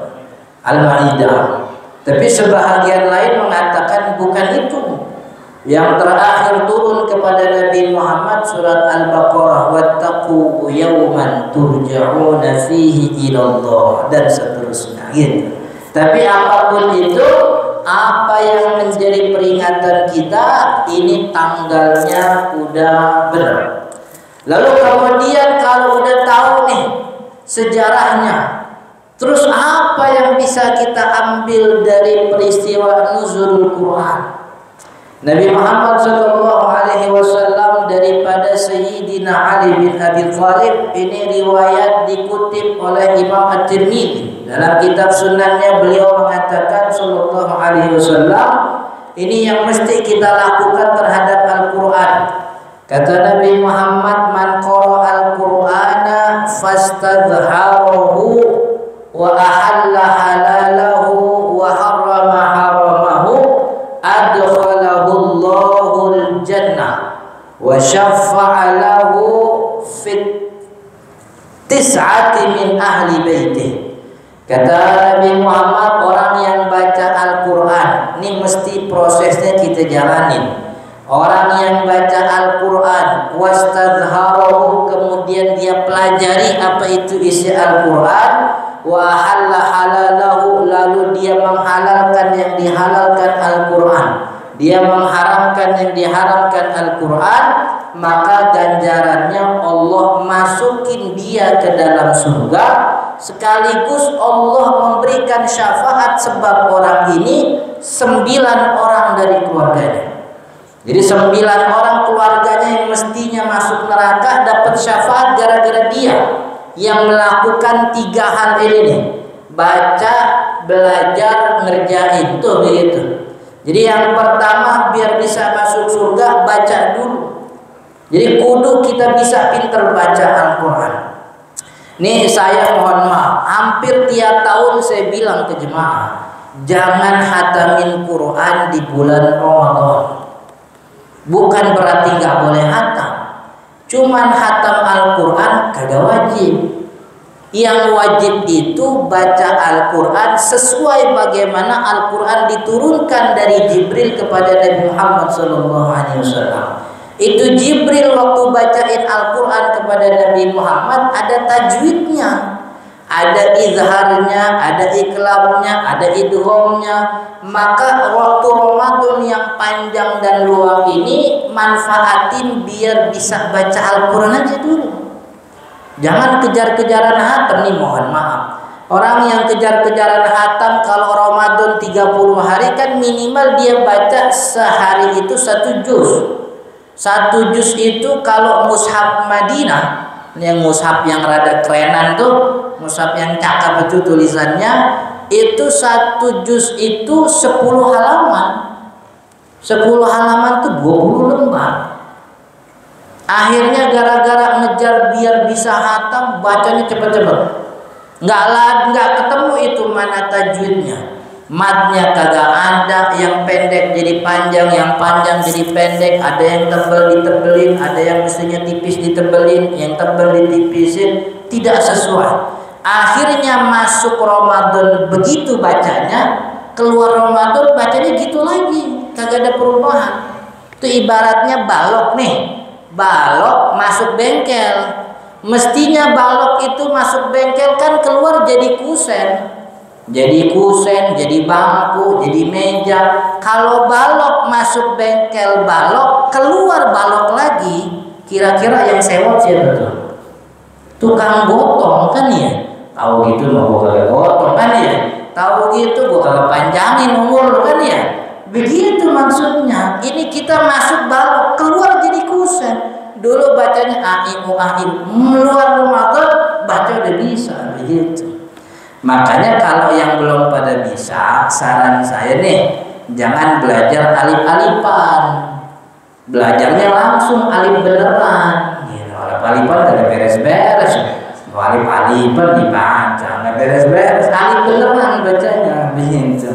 Al-Maidah. Tapi sebahagian lain mengatakan bukan itu. Yang terakhir turun kepada Nabi Muhammad surat Al-Baqarah, wattaqu yawman turja'una fihi ilallah, dan seterusnya gitu. Tapi apapun itu, apa yang menjadi peringatan kita ini tanggalnya udah benar. Lalu kemudian kalau udah tahu nih sejarahnya, Terus apa yang bisa kita ambil dari peristiwa nuzulul Quran? Nabi Muhammad SAW daripada Sayyidina Ali bin Abi Thalib, ini riwayat dikutip oleh Imam At-Tirmidzi dalam kitab sunannya. Beliau mengatakan sallallahu alaihi wasallam, ini yang mesti kita lakukan terhadap Al-Quran. Kata Nabi Muhammad, man qara al-Qur'ana fastadhharahu wa ahalla halalahu wa harrama haramahu adkhalahu Allahul jannah wa syaffa'a lahu fit tis'ati min ahli baitih. Kata Nabi Muhammad, orang yang baca Al-Quran, ini mesti prosesnya kita jalanin. Orang yang baca Al-Quran wastadhharahu, kemudian dia pelajari apa itu isi Al-Quran, wa ahalla halalahu, lalu dia menghalalkan yang dihalalkan Al-Quran, dia mengharamkan yang diharamkan Al-Quran, maka ganjarannya Allah masukin dia ke dalam surga, sekaligus Allah memberikan syafaat sebab orang ini 9 orang dari keluarganya. Jadi 9 orang keluarganya yang mestinya masuk neraka dapat syafaat gara-gara dia yang melakukan 3 hal ini nih. Baca, belajar, ngerjain, tuh begitu. Jadi yang pertama biar bisa masuk surga, baca dulu. Jadi kudu kita bisa pinter baca Al-Quran. Nih saya mohon maaf, hampir tiap tahun saya bilang ke jemaah, jangan hatamin Quran di bulan Ramadan. Bukan berarti nggak boleh hatam, cuman hatam Al-Quran kagak wajib. Yang wajib itu baca Al-Quran sesuai bagaimana Al-Quran diturunkan dari Jibril kepada Nabi Muhammad SAW. Itu Jibril waktu bacain Al-Quran kepada Nabi Muhammad ada tajwidnya, ada izharnya, ada iqlabnya, ada idghamnya. Maka waktu Ramadan yang panjang dan luang ini manfaatin biar bisa baca Al-Quran aja dulu. Jangan kejar-kejaran hatam nih, mohon maaf. Orang yang kejar-kejaran hatam kalau Ramadan 30 hari kan minimal dia baca sehari itu 1 juz. 1 juz itu kalau mushaf Madinah, yang mushaf yang rada kerenan tuh, mushaf yang cakep itu tulisannya, itu 1 juz itu 10 halaman. 10 halaman tuh 20 lembar. Akhirnya gara-gara ngejar biar bisa hatam, bacanya cepet-cepet. Nggak ketemu itu mana tajwidnya. Matnya kagak ada, yang pendek jadi panjang, yang panjang jadi pendek, ada yang tebal ditebelin, ada yang mestinya tipis ditebelin, yang tebal ditipisin, tidak sesuai. Akhirnya masuk Ramadan begitu bacanya, keluar Ramadan bacanya gitu lagi, kagak ada perubahan. Itu ibaratnya balok nih, balok masuk bengkel. Mestinya balok itu masuk bengkel kan keluar jadi kusen. Jadi kusen, jadi bangku, jadi meja. Kalau balok masuk bengkel balok, keluar balok lagi, kira-kira yang sewot siapa tuh? Tukang gotong kan ya? Tahu gitu mau gua kagak gotong kan ya? Tahu gitu gua kagak panjangin umur kan ya? Begitu maksudnya. Ini kita masuk balok, keluar jadi kusen. Dulu bacanya aiu, meluar Ramadan baca udah bisa begitu. Makanya kalau yang belum pada bisa, saran saya nih, jangan belajar alif-alifan. Belajarnya langsung alif beneran. Ya, alif-alifan gak beres-beres. Alif-alifan dibaca, gak beres-beres. Alif beneran bacanya, begitu.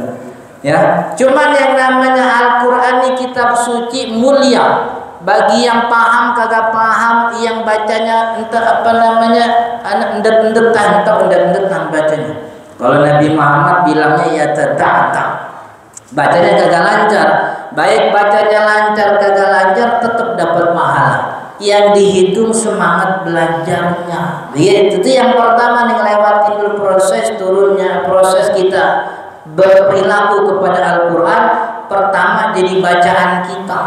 Ya, cuman yang namanya Al-Quran ini kitab suci mulia. Bagi yang paham kagak paham, yang bacanya entah apa namanya, endet-endetan atau endet-endetan bacanya. Kalau Nabi Muhammad bilangnya ya tata, bacanya kagak lancar. Baik bacanya lancar kagak lancar tetap dapat pahala. Yang dihitung semangat belajarnya. Itu yang pertama nih, ngelewatin dulu proses turunnya, proses kita berperilaku kepada Al-Quran. Pertama jadi bacaan kita.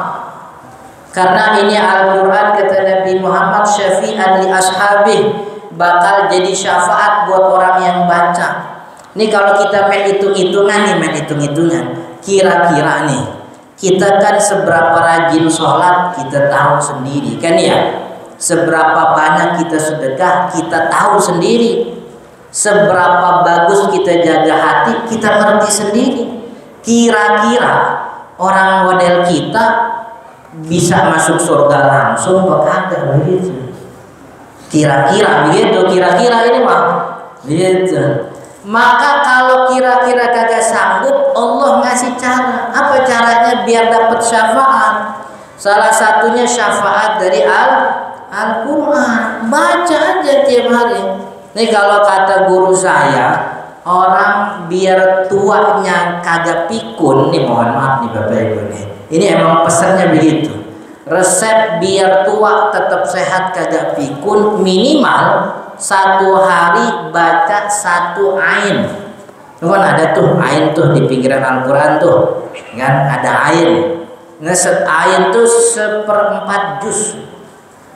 Karena ini Al-Quran kata Nabi Muhammad syafi'an li ashabih, bakal jadi syafaat buat orang yang baca. Nih kalau kita main hitung-hitungan, kira-kira nih kita kan seberapa rajin sholat kita tahu sendiri kan ya. Seberapa banyak kita sedekah kita tahu sendiri. Seberapa bagus kita jaga hati kita ngerti sendiri. Kira-kira orang model kita bisa masuk surga langsung apa kagak begitu? Kira-kira begitu, kira-kira ini mah begitu. Maka kalau kira-kira kagak sanggup, Allah ngasih cara. Apa caranya biar dapat syafaat? Salah satunya syafaat dari Al-Quran. Baca aja tiap hari. Nih kalau kata guru saya, orang biar tuanya kagak pikun, nih mohon maaf nih Bapak Ibu nih. Ini emang pesannya begitu. Resep biar tua tetap sehat kagak pikun, minimal 1 hari baca 1 ain. Kan ada tuh ain tuh di pinggiran Al-Quran tuh, kan ada ain. Nah, ain tuh 1/4 juz.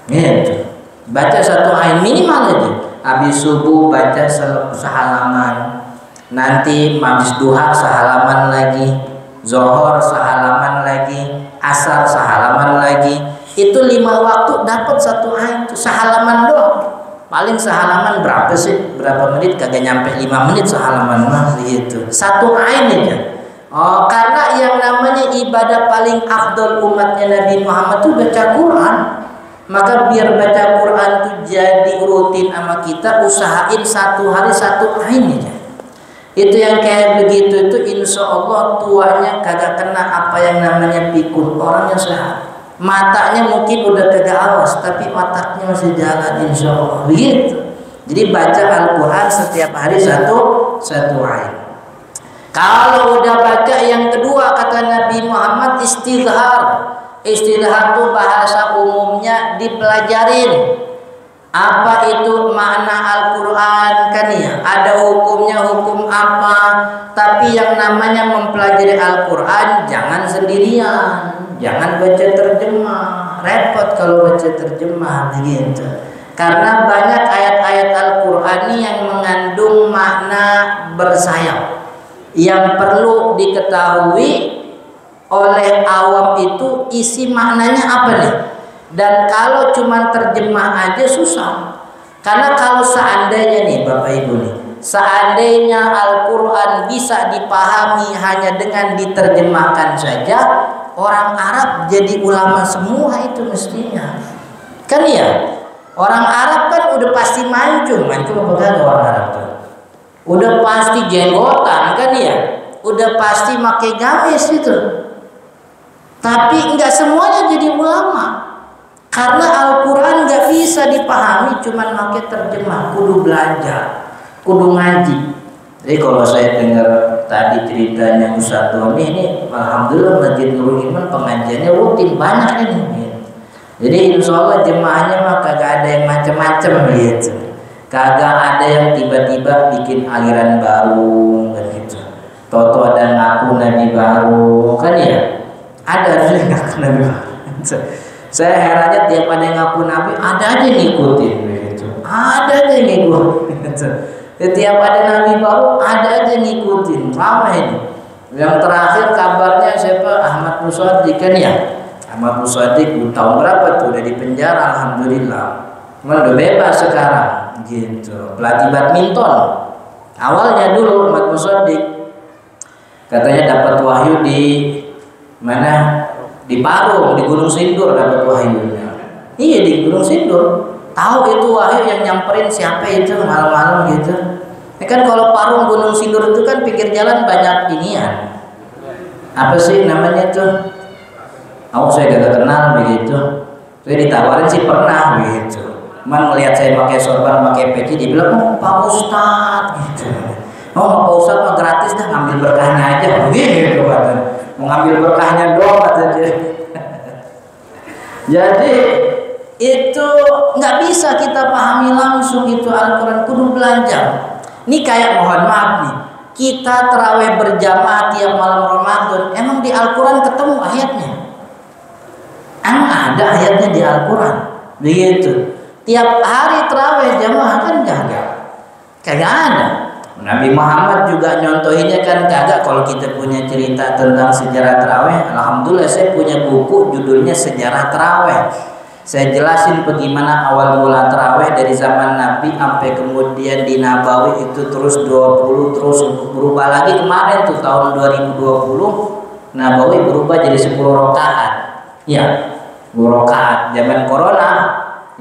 Gitu. Baca 1 ain minimal aja. Habis subuh baca sehalaman. Nanti habis duha sehalaman lagi. Zohor sehalaman lagi. Asar sehalaman lagi. Itu 5 waktu dapat 1 ain tuh sehalaman doang. Paling sehalaman berapa sih? Berapa menit? Kagak nyampe 5 menit sehalaman mah gitu. 1 ain aja. Oh, karena yang namanya ibadah paling afdol umatnya Nabi Muhammad itu baca Quran. Maka biar baca Quran itu jadi rutin sama kita, usahain 1 hari 1 ain aja. Itu yang kayak begitu itu insya Allah tuanya kagak kena apa yang namanya pikun. Orangnya sehat. Matanya mungkin udah kagak awas, tapi otaknya masih jalan insya Allah. Begitu. Jadi baca Al-Quran setiap hari 1 ain. Kalau udah baca yang kedua kata Nabi Muhammad istidhar. Istidhar itu bahasa umumnya dipelajarin. Apa itu makna Al-Quran kan ya? Ada hukumnya, hukum apa? Tapi yang namanya mempelajari Al-Quran jangan sendirian. Jangan baca terjemah. Repot kalau baca terjemah begitu. Karena banyak ayat-ayat Al-Quran yang mengandung makna bersayap. Yang perlu diketahui oleh awam itu isi maknanya apa nih? Dan kalau cuma terjemah aja susah. Karena kalau seandainya nih Bapak Ibu nih, seandainya Al-Quran bisa dipahami hanya dengan diterjemahkan saja, orang Arab jadi ulama semua itu mestinya. Kan ya? Orang Arab kan udah pasti mancung apa kan orang Arab tuh? Udah pasti jenggotan kan ya? Udah pasti pakai gamis itu. Tapi enggak semuanya jadi ulama. Karena Al-Quran enggak bisa dipahami cuman pakai terjemah, kudu belajar, kudu ngaji. Jadi kalau saya dengar tadi ceritanya Ustaz Doni ini, alhamdulillah Masjid Nurul Iman pengajiannya rutin banyak ini. Jadi insya Allah jemaahnya mah kagak ada yang macam-macam gitu. Kagak ada yang tiba-tiba bikin aliran baru gitu. Toto dan aku nabi baru kan ya. Ada yang ngaku nabi baru. Saya herannya tiap ada yang ngaku nabi ada aja ngikutin gitu. Ada aja yang ngikutin. Tiap ada nabi baru ada aja ngikutin. Lama ini. Yang terakhir kabarnya siapa? Ahmad Musaddiq kan ya. Ahmad Musaddiq tahun berapa tuh udah di penjara alhamdulillah. Cuman udah bebas sekarang gitu. Pelatih badminton. Awalnya dulu Ahmad Musaddiq katanya dapat wahyu di mana? Di Parung, di Gunung Sindur dapat wahyunya. Iya di Gunung Sindur. Tahu itu wahyu yang nyamperin siapa itu malam-malam gitu. Ya kan kalau Parung Gunung Sindur itu kan pinggir jalan banyak inian. Apa sih namanya tuh? Aku saya gak kenal begitu. Saya ditawarin sih pernah begitu. Cuman melihat saya pakai sorban, pakai peci, dibilang oh Pak Ustadz gitu. Oh Pak Ustadz mah gratis dah, ngambil berkahnya aja begitu katanya. Mau ngambil berkahnya doang katanya. Jadi itu nggak bisa kita pahami langsung itu Al-Quran, kudu belajar. Ini kayak mohon maaf nih, kita terawih berjamaah tiap malam Ramadan, emang di Al-Quran ketemu ayatnya? Emang ada ayatnya di Al-Quran? Begitu. tiap hari terawih jamaah kan kagak ada. Nabi Muhammad juga nyontohinnya kan kagak. Kalau kita punya cerita tentang sejarah terawih, alhamdulillah saya punya buku judulnya Sejarah Terawih. Saya jelasin bagaimana awal mula terawih dari zaman Nabi sampai kemudian di Nabawi itu terus 20, terus berubah lagi kemarin tuh tahun 2020 Nabawi berubah jadi 10 rakaat. Ya, 10 rakaat. Zaman corona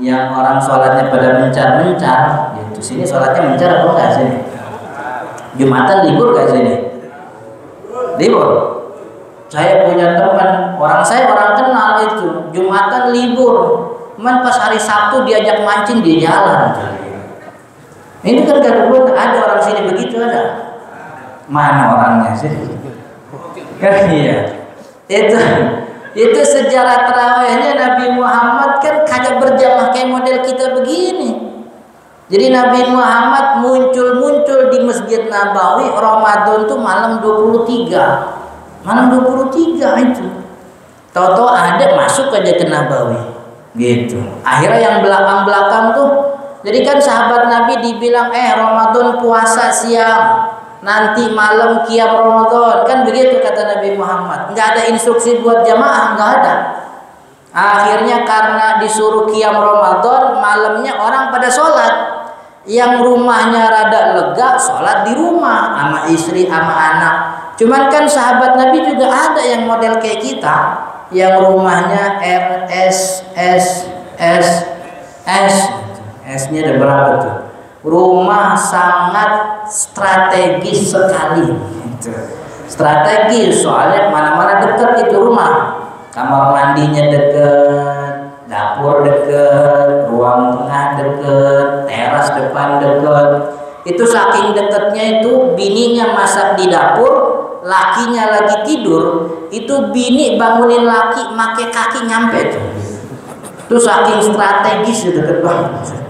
yang orang sholatnya pada mencar-mencar, gitu. Sini sholatnya mencar apa enggak sini? Jumatan libur gak sini? Libur. Saya punya teman, orang kenal itu, Jumatan libur. Cuman pas hari Sabtu diajak mancing di jalan. Ini kan gak ada orang sini begitu ada. Mana orangnya sih? Kan iya. Itu sejarah terawihnya Nabi Muhammad kan kagak berjamaah kayak model kita begini. Jadi Nabi Muhammad muncul di Masjid Nabawi Ramadan tuh malam 23. Malam 23 itu. Tahu-tahu ada masuk aja ke Nabawi. Gitu. Akhirnya yang belakang-belakang tuh, jadi kan sahabat Nabi dibilang Ramadan puasa siang, nanti malam qiyam Ramadan, kan begitu kata Nabi Muhammad. Enggak ada instruksi buat jamaah, enggak ada. Akhirnya karena disuruh qiyam Ramadan, malamnya orang pada sholat. Yang rumahnya rada lega, sholat di rumah sama istri, sama anak. Cuman kan sahabat Nabi juga ada yang model kayak kita, yang rumahnya S-nya ada berapa tuh? Rumah sangat strategis sekali. Strategis soalnya mana-mana dekat itu rumah. Kamar mandinya dekat, dapur dekat, ruang tengah dekat, teras depan dekat. Itu saking dekatnya itu bininya masak di dapur, lakinya lagi tidur, itu bini bangunin laki make kaki nyampe tuh. Itu saking strategis deket banget.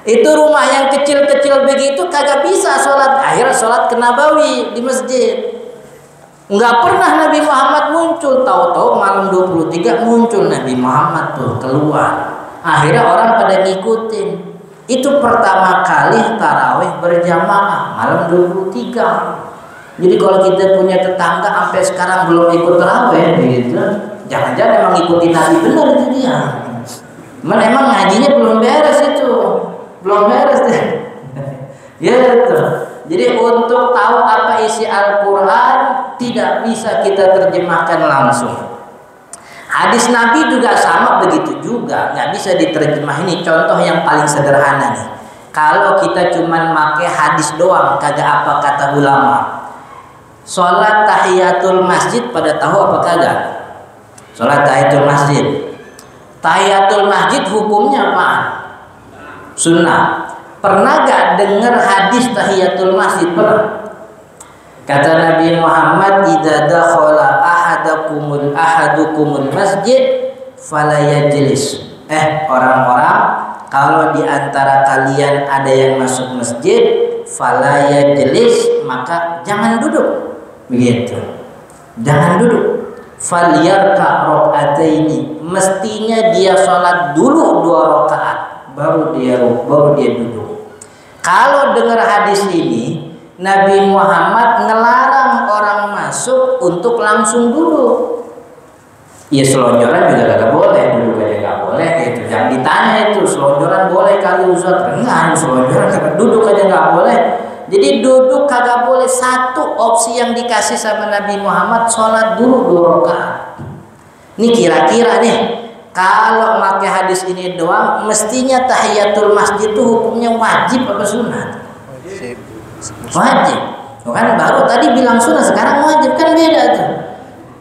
Itu rumah yang kecil-kecil begitu kagak bisa sholat. Akhirnya sholat ke Nabawi di masjid. Nggak pernah Nabi Muhammad muncul. Tahu-tahu malam 23 muncul Nabi Muhammad tuh keluar. Akhirnya orang pada ngikutin. Itu pertama kali tarawih berjamaah malam 23. Jadi kalau kita punya tetangga sampai sekarang belum ikut tarawih begitu, jangan-jangan emang ngikutin Nabi benar itu dia. Emang ngajinya belum beres itu. Belum beres deh. Ya itu. Jadi untuk tahu apa isi Al-Quran tidak bisa kita terjemahkan langsung. Hadis Nabi juga sama begitu juga, nggak bisa diterjemah. Ini contoh yang paling sederhana nih. Kalau kita cuman pakai hadis doang, kagak apa kata ulama. Sholat tahiyatul masjid pada tahu apa kagak? Sholat tahiyatul masjid. Tahiyatul masjid hukumnya apa? Sunnah. Pernah gak dengar hadis tahiyatul masjid? Pernah. Kata Nabi Muhammad, idza dakhala ahadukumul masjid fala yajlis. Orang-orang, kalau di antara kalian ada yang masuk masjid, fala yajlis, maka jangan duduk. Begitu. Jangan duduk. Falyarka rakaataini, mestinya dia sholat dulu 2 rakaat baru dia duduk. Kalau dengar hadis ini, Nabi Muhammad ngelarang orang masuk untuk langsung duduk. Ya selonjoran juga kagak boleh, duduk aja nggak boleh. Itu jangan ditanya itu selonjoran boleh kali Ustaz? Enggak, selonjoran kagak, duduk aja nggak boleh. Jadi duduk kagak boleh. Satu opsi yang dikasih sama Nabi Muhammad, sholat dulu 2 rakaat. Ini kira-kira nih, kalau pakai hadis ini doang, mestinya tahiyatul masjid itu hukumnya wajib apa sunat? Wajib. Kan baru tadi bilang sunat, sekarang wajib, kan beda tuh.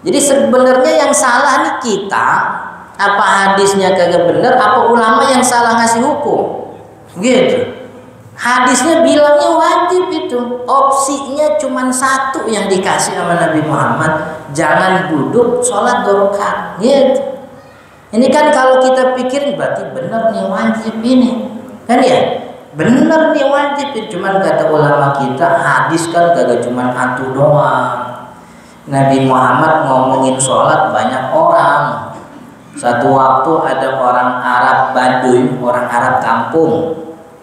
Jadi sebenarnya yang salah nih kita, apa hadisnya kagak bener, apa ulama yang salah ngasih hukum? Gitu. Hadisnya bilangnya wajib itu. Opsinya cuma satu yang dikasih sama Nabi Muhammad, jangan duduk, sholat 2 rakaat. Gitu. Ini kan kalau kita pikirin berarti benar nih wajib ini, kan ya? Benar nih wajib. Cuman kata ulama kita, hadis kan kagak cuma satu doang. Nabi Muhammad ngomongin sholat banyak orang. Satu waktu ada orang Arab Baduy, orang Arab kampung,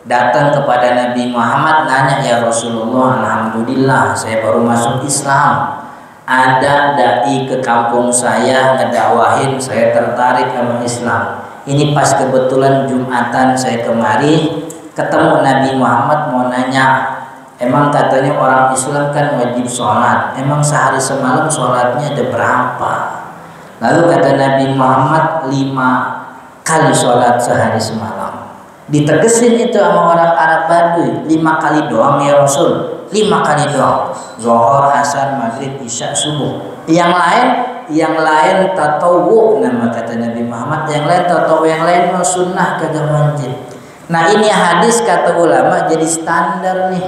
datang kepada Nabi Muhammad nanya, ya Rasulullah, alhamdulillah saya baru masuk Islam. Ada dai ke kampung saya ngedakwahin, saya tertarik sama Islam. Ini pas kebetulan Jumatan saya kemari ketemu Nabi Muhammad mau nanya, emang katanya orang Islam kan wajib sholat, emang sehari semalam sholatnya ada berapa? Lalu kata Nabi Muhammad 5 kali sholat sehari semalam. Ditegesin itu sama orang Arab Baduy, 5 kali doang ya Rasul, 5 kali doang. Zuhur, asar, maghrib, isya, subuh. Yang lain tatawu, nama kata Nabi Muhammad. Yang lain tatawu, yang lain sunnah kagak wajib. Nah ini hadis kata ulama jadi standar nih.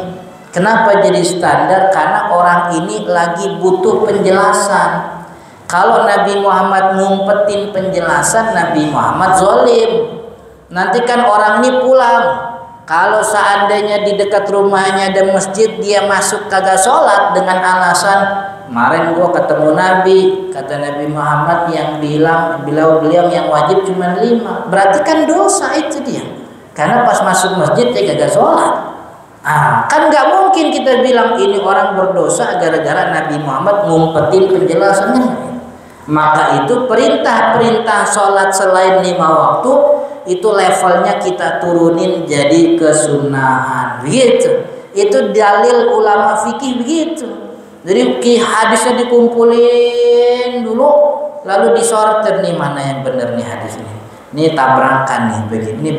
Kenapa jadi standar? Karena orang ini lagi butuh penjelasan. Kalau Nabi Muhammad ngumpetin penjelasan, Nabi Muhammad zolim. Nanti kan orang ini pulang. Kalau seandainya di dekat rumahnya ada masjid, dia masuk kagak sholat dengan alasan, kemarin gua ketemu Nabi, kata Nabi Muhammad yang bilang beliau yang wajib cuma 5. Berarti kan dosa itu dia. Karena pas masuk masjid dia kagak sholat. Kan nggak mungkin kita bilang ini orang berdosa gara-gara Nabi Muhammad ngumpetin penjelasannya. Maka itu perintah-perintah sholat selain 5 waktu itu levelnya kita turunin jadi kesunahan, begitu. Itu dalil ulama fikih begitu. Jadi hadisnya dikumpulin dulu, lalu disortir nih mana yang benar nih hadis ini. Ini tabrakan nih,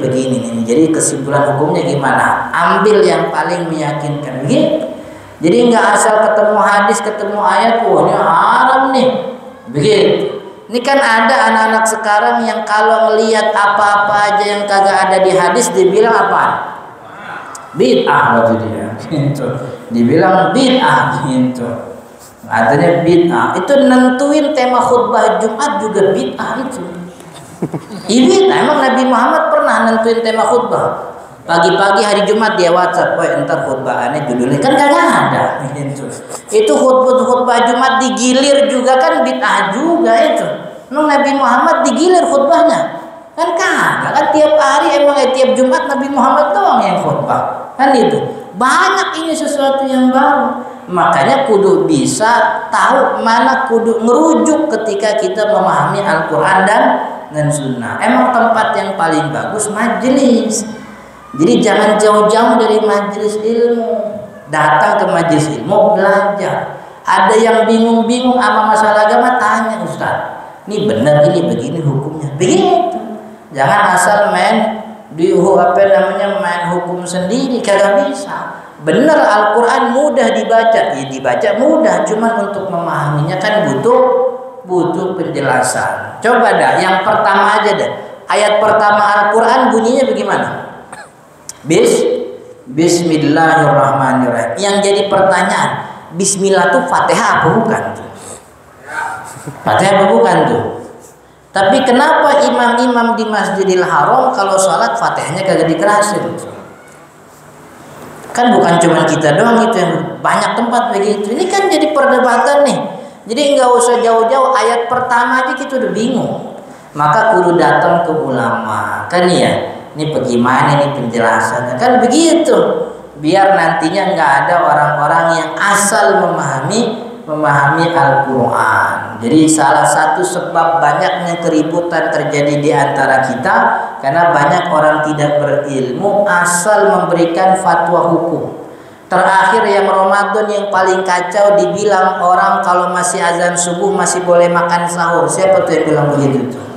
begini nih. Jadi kesimpulan hukumnya gimana? Ambil yang paling meyakinkan, begitu. Jadi nggak asal ketemu hadis, ketemu ayat, wah ini haram nih. Begitu. Ini kan ada anak-anak sekarang yang kalau melihat apa-apa aja yang kagak ada di hadis dibilang apa? Bid'ah waktu dia. Gitu. Dibilang bid'ah gitu. Artinya bid'ah. Itu nentuin tema khutbah Jumat juga bid'ah itu. Ini emang Nabi Muhammad pernah nentuin tema khutbah. Pagi-pagi hari Jumat dia WhatsApp, entar khutbahannya judulnya kan kagak ada. Itu khutbah Jumat digilir juga kan bid'ah juga itu. Nabi Muhammad digilir khutbahnya kan kagak, kan tiap hari emang tiap Jumat Nabi Muhammad doang yang khutbah kan itu. Banyak ini sesuatu yang baru. Makanya kudu bisa tahu mana kudu ngerujuk ketika kita memahami Al-Quran dan Sunnah. Emang tempat yang paling bagus majelis. Jadi jangan jauh-jauh dari majelis ilmu. Datang ke majelis ilmu belajar. Ada yang bingung-bingung sama masalah agama, tanya Ustaz. Ini benar, ini begini hukumnya. Begitu. Jangan asal main main hukum sendiri, kagak bisa. Benar Al-Quran mudah dibaca, ya dibaca mudah. Cuman untuk memahaminya kan butuh penjelasan. Coba dah, yang pertama aja dah. Ayat pertama Al-Quran bunyinya bagaimana? Bismillahirrahmanirrahim. Yang jadi pertanyaan, Bismillah tuh Fatihah apa bukan? Fatihah apa bukan tuh? Tapi kenapa imam-imam di Masjidil Haram kalau sholat Fatihahnya kagak dikerasin? Kan bukan cuma kita doang itu, yang banyak tempat begitu. Ini kan jadi perdebatan nih. Jadi nggak usah jauh-jauh, ayat pertama aja kita udah bingung. Maka kudu datang ke ulama, kan ya. Ini bagaimana nih penjelasannya, kan begitu. Biar nantinya nggak ada orang-orang yang asal memahami Al-Quran. Jadi salah satu sebab banyaknya keributan terjadi di antara kita karena banyak orang tidak berilmu asal memberikan fatwa hukum. Terakhir yang Ramadan yang paling kacau dibilang orang kalau masih azan subuh masih boleh makan sahur. Siapa tuh yang bilang begitu tuh?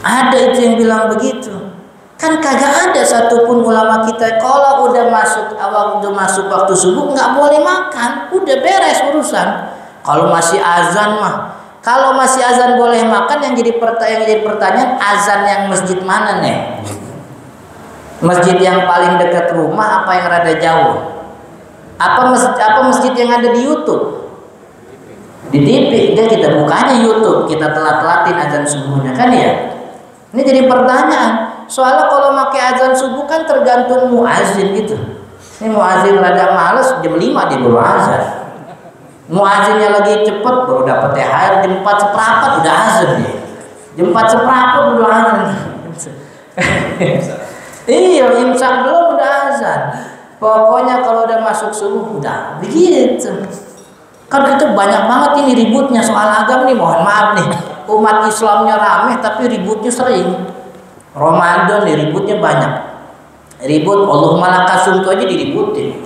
Ada itu yang bilang begitu. Kan kagak ada satupun ulama kita kalau udah masuk waktu subuh nggak boleh makan, udah beres urusan. Kalau masih azan boleh makan. Yang jadi pertanyaan azan yang masjid mana nih? Masjid yang paling dekat rumah apa yang rada jauh? Apa masjid yang ada di YouTube? Di TV, kita bukanya YouTube, kita telat-telatin azan subuhnya kan ya. Ini jadi pertanyaan. Soalnya kalau pakai azan subuh kan tergantung muazin gitu. Ini muazin rada males jam 5 dia baru azan. Muazinnya lagi cepet baru dapat THR jam 4 seperempat udah azan dia. Jam 4 seperempat udah azan. Iya, imsak belum udah azan. Pokoknya kalau udah masuk subuh udah begitu. Kan kita banyak banget ini ributnya soal agama nih, mohon maaf nih. Umat Islamnya rame tapi ributnya sering. Ramadan nih ributnya banyak. Ribut Allahumma lakasum tuh aja diributin.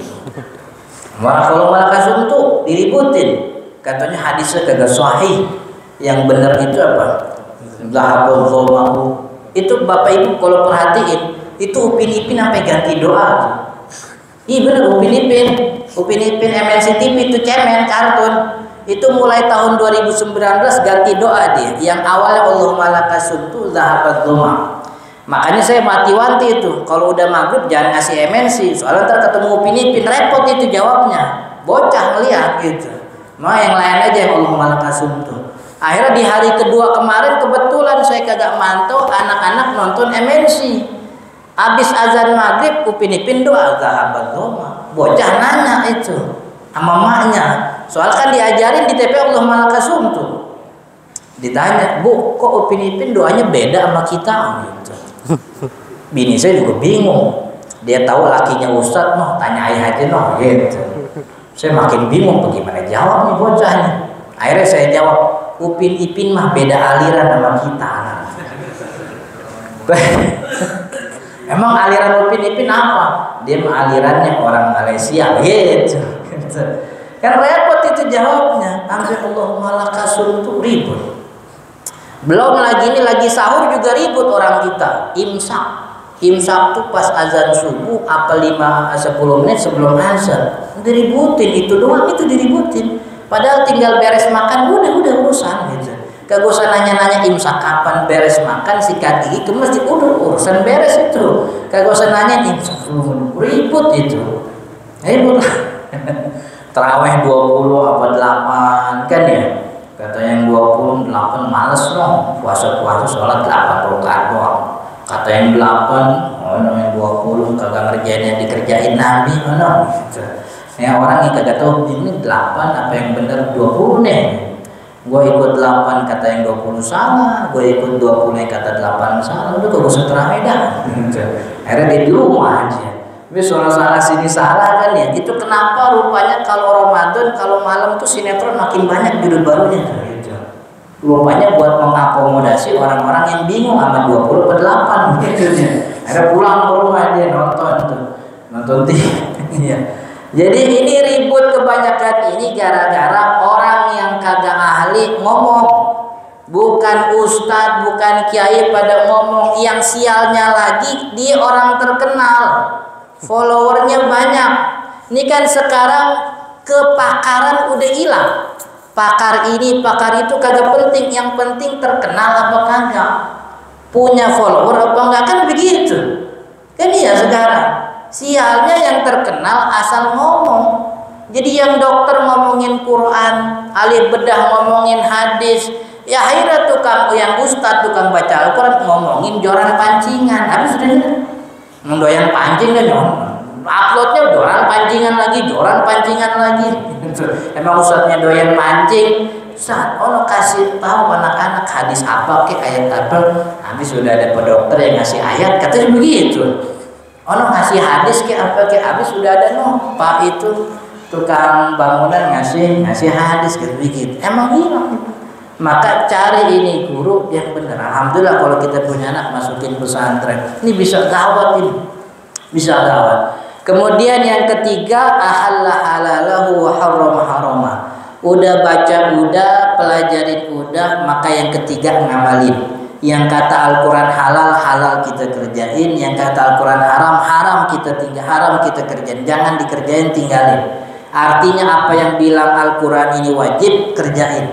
Allahumma lakasum tuh diributin. Katanya hadisnya kagak sahih. Yang benar itu apa? Zahabul zomahu. Itu Bapak Ibu kalau perhatiin, itu Upin Ipin sampai ganti doa. Iya bener, Upin Ipin MNC TV itu cemen kartun. Itu mulai tahun 2019 ganti doa dia. Yang awalnya Allahumma lakasumtu zahabat dhoma. Makanya saya mati-wanti itu, kalau udah maghrib jangan ngasih MNC, soalnya ntar ketemu Upin Ipin repot itu jawabnya. Bocah ngeliat gitu. Mau yang lain aja yang Allahumma lakasumtu. Akhirnya di hari kedua kemarin kebetulan saya kagak mantau, anak-anak nonton MNC. Habis azan maghrib Upin Ipin doa zahabat dhoma. Bocah nanya itu sama maknya. Soal kan diajarin di TP Allahumma lakasumtu. Ditanya, "Bu, kok Upin Ipin doanya beda sama kita?" gitu. Bini saya juga bingung. Dia tahu lakinya ustadz, noh tanya ayah aja noh gitu. Saya makin bingung bagaimana jawab nih bocah nih. Akhirnya saya jawab, Upin Ipin mah beda aliran sama kita. Emang aliran Upin Ipin apa? Dia mah alirannya orang Malaysia gitu. Kan repot itu jawabnya. Sampai Allahumma lakasumtu ribut. Belum lagi ini lagi sahur juga ribut orang kita. Imsak tuh pas azan subuh apa 5-10 menit sebelum azan. Diributin itu doang, itu diributin. Padahal tinggal beres makan udah urusan gitu. Kagak usah nanya-nanya imsak kapan beres makan, sikat gigi ke masjid, udah urusan beres itu. Kagak usah nanya imsak ribut itu. Ribut. Tarawih 20 apa 8 kan ya? Kata yang 28 males loh, puasa-puasa sholat 8 rakaat doang. Kata yang 8, yang 20 kagak ngerjain yang dikerjain Nabi, gitu. Ya orang yang kagak tahu ini 8 apa yang benar 20 nih. Gue ikut 8 kata yang 20 salah, gue ikut 20 yang kata 8 salah, udah kagak usah terawih dah. Akhirnya dia di rumah aja. Tapi soal salah sini salah kan ya. Itu kenapa rupanya kalau Ramadan kalau malam tuh sinetron makin banyak judul barunya gitu. Rupanya buat mengakomodasi orang-orang yang bingung sama 20 per 8 gitu. Akhirnya pulang ke rumah dia nonton TV. Jadi ini ribut kebanyakan ini gara-gara orang yang kagak ahli ngomong. Bukan ustadz, bukan kiai pada ngomong. Yang sialnya lagi dia orang terkenal, followernya banyak. Ini kan sekarang kepakaran udah hilang. Pakar ini, pakar itu kagak penting. Yang penting terkenal apa kagak, punya follower apa enggak, kan begitu. Kan iya sekarang. Sialnya yang terkenal asal ngomong. Jadi yang dokter ngomongin Quran, ahli bedah ngomongin hadis, ya akhirnya tukang yang ustadz tukang baca Al-Quran ngomongin joran pancingan. Habis sudah mendoyan pancing dan uploadnya joran pancingan lagi. Emang ustadznya doyan mancing. Ustadz, kasih tahu anak-anak hadis apa ayat apa. Habis sudah ada dokter yang ngasih ayat katanya begitu. Ngasih hadis habis sudah ada Pak itu tukang bangunan ngasih hadis begitu. Emang hilang. Maka cari ini guru yang benar. Alhamdulillah kalau kita punya anak masukin pesantren. Ini bisa gawat ini. Bisa gawat. Kemudian yang ketiga, ahalla halalahu wa harrama harama. Udah baca udah, pelajarin udah, maka yang ketiga ngamalin. Yang kata Al-Quran halal, halal kita kerjain. Yang kata Al-Quran haram, haram kita kerjain. Jangan dikerjain, tinggalin. Artinya apa yang bilang Al-Quran ini wajib, kerjain.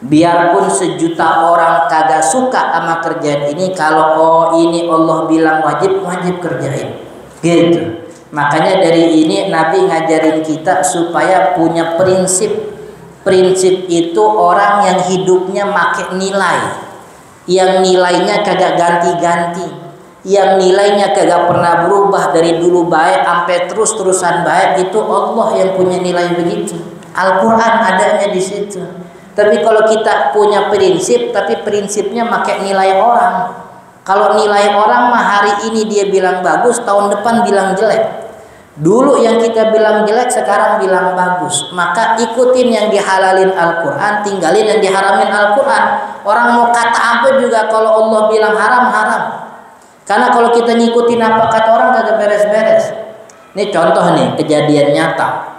Biarpun sejuta orang kagak suka sama kerjaan ini, kalau ini Allah bilang wajib, wajib kerjain. Gitu. Makanya dari ini Nabi ngajarin kita supaya punya prinsip. Prinsip itu orang yang hidupnya make nilai, yang nilainya kagak ganti-ganti, yang nilainya kagak pernah berubah dari dulu baik sampai terus-terusan baik. Itu Allah yang punya nilai begitu. Al-Quran adanya di situ. Tapi kalau kita punya prinsip, tapi prinsipnya pakai nilai orang. Kalau nilai orang mah hari ini dia bilang bagus, tahun depan bilang jelek. Dulu yang kita bilang jelek, sekarang bilang bagus. Maka ikutin yang dihalalin Al-Quran, tinggalin yang diharamin Al-Quran. Orang mau kata apa juga, kalau Allah bilang haram, haram. Karena kalau kita ngikutin apa kata orang, kagak beres-beres. Ini contoh nih, kejadian nyata.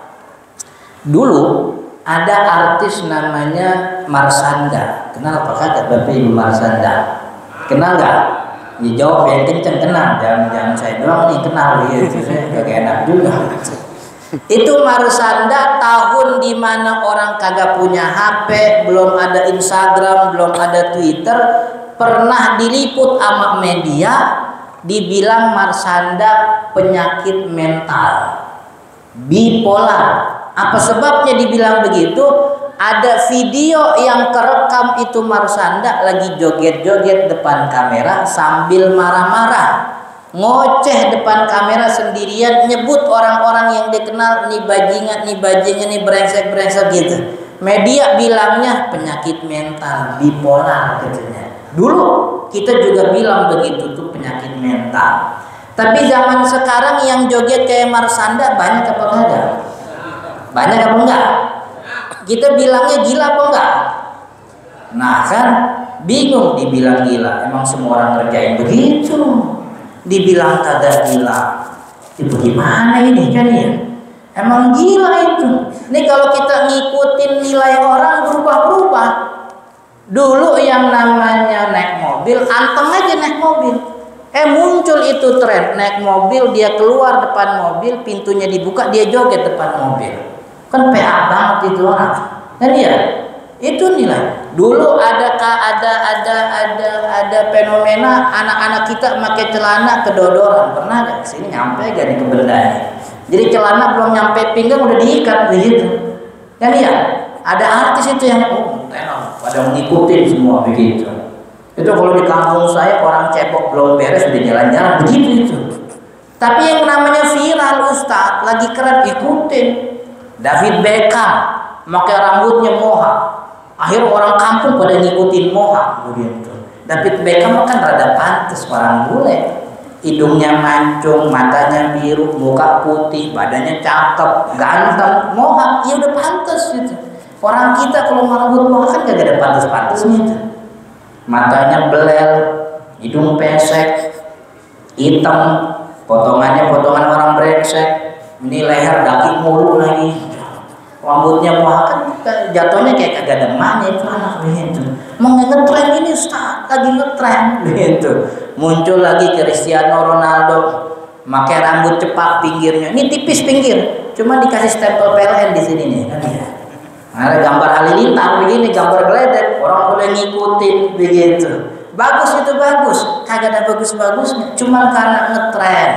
Dulu ada artis namanya Marshanda. Kenal apa kagak Bapak Ibu Marshanda? Kenal gak? Ya jawab yang kenceng, kenal. Jangan saya doang nih kenal gitu. Saya kagak enak juga. Itu Marshanda tahun dimana orang kagak punya HP, belum ada Instagram, belum ada Twitter, pernah diliput sama media, dibilang Marshanda penyakit mental, bipolar. Apa sebabnya dibilang begitu? Ada video yang kerekam itu Marshanda lagi joget-joget depan kamera sambil marah-marah, ngoceh depan kamera sendirian, nyebut orang-orang yang dikenal, nih bajingan, nih brengsek-brengsek gitu. Media bilangnya penyakit mental, bipolar katanya. Dulu kita juga bilang begitu tuh, penyakit mental. Tapi zaman sekarang yang joget kayak Marshanda banyak apa enggak? Banyak apa enggak? Kita bilangnya gila apa enggak? Nah kan bingung dibilang gila. Emang semua orang ngerjain begitu. Dibilang kagak gila, itu gimana ini kan ya? Emang gila itu. Ini kalau kita ngikutin nilai orang berubah-berubah. Dulu yang namanya naik mobil, anteng aja naik mobil. Muncul itu tren naik mobil, dia keluar depan mobil, pintunya dibuka, dia joget depan mobil. Kan PA banget itu orang. Kan ya? Itu nilai. Dulu ada fenomena anak-anak kita pakai celana kedodoran. Pernah enggak? Sini nyampe gak nih ke bendanya. Jadi celana belum nyampe pinggang udah diikat begitu. Kan ya? Ada artis itu yang pada ngikutin semua begitu. Itu kalau di kampung saya orang cebok belum beres udah jalan-jalan begitu itu. Tapi yang namanya viral Ustaz lagi keren ikutin. David Beckham pakai rambutnya mohak. Akhirnya orang kampung pada ngikutin mohak begitu. David Beckham kan rada pantes orang bule. Hidungnya mancung, matanya biru, muka putih, badannya cakep, ganteng, mohak, ya udah pantes gitu. Orang kita kalau rambut mohak kan gak ada pantes-pantesnya itu. Matanya belel, hidung pesek, hitam, potongannya potongan orang brengsek, ini leher daki mulu lagi, rambutnya mohak kan jatuhnya kayak kagak ada emaknya itu anak begitu. Mau ngetren ini Ustaz, lagi ngetren begitu. Muncul lagi Cristiano Ronaldo, pakai rambut cepak pinggirnya, ini tipis pinggir, cuma dikasih stempel PLN di sini nih kan ya. Ada gambar halilintar begini, gambar geledek, orang boleh ngikutin begitu. Bagus itu bagus, kagak ada bagus-bagusnya, cuma karena ngetren,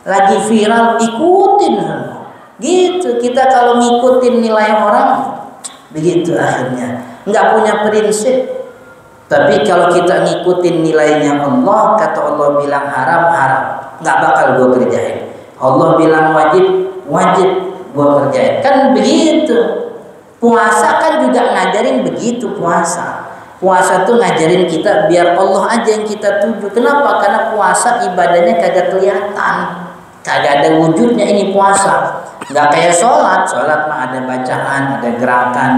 lagi viral ikutin semua. Gitu kita kalau ngikutin nilai orang, begitu akhirnya, nggak punya prinsip. Tapi kalau kita ngikutin nilainya Allah, kata Allah bilang haram, haram, nggak bakal gue kerjain. Allah bilang wajib, wajib gue kerjain. Kan begitu. Puasa kan juga ngajarin begitu puasa. Puasa tuh ngajarin kita biar Allah aja yang kita tuju. Kenapa? Karena puasa ibadahnya kagak kelihatan, kagak ada wujudnya ini puasa. Nggak kayak sholat. Sholat mah ada bacaan, ada gerakan.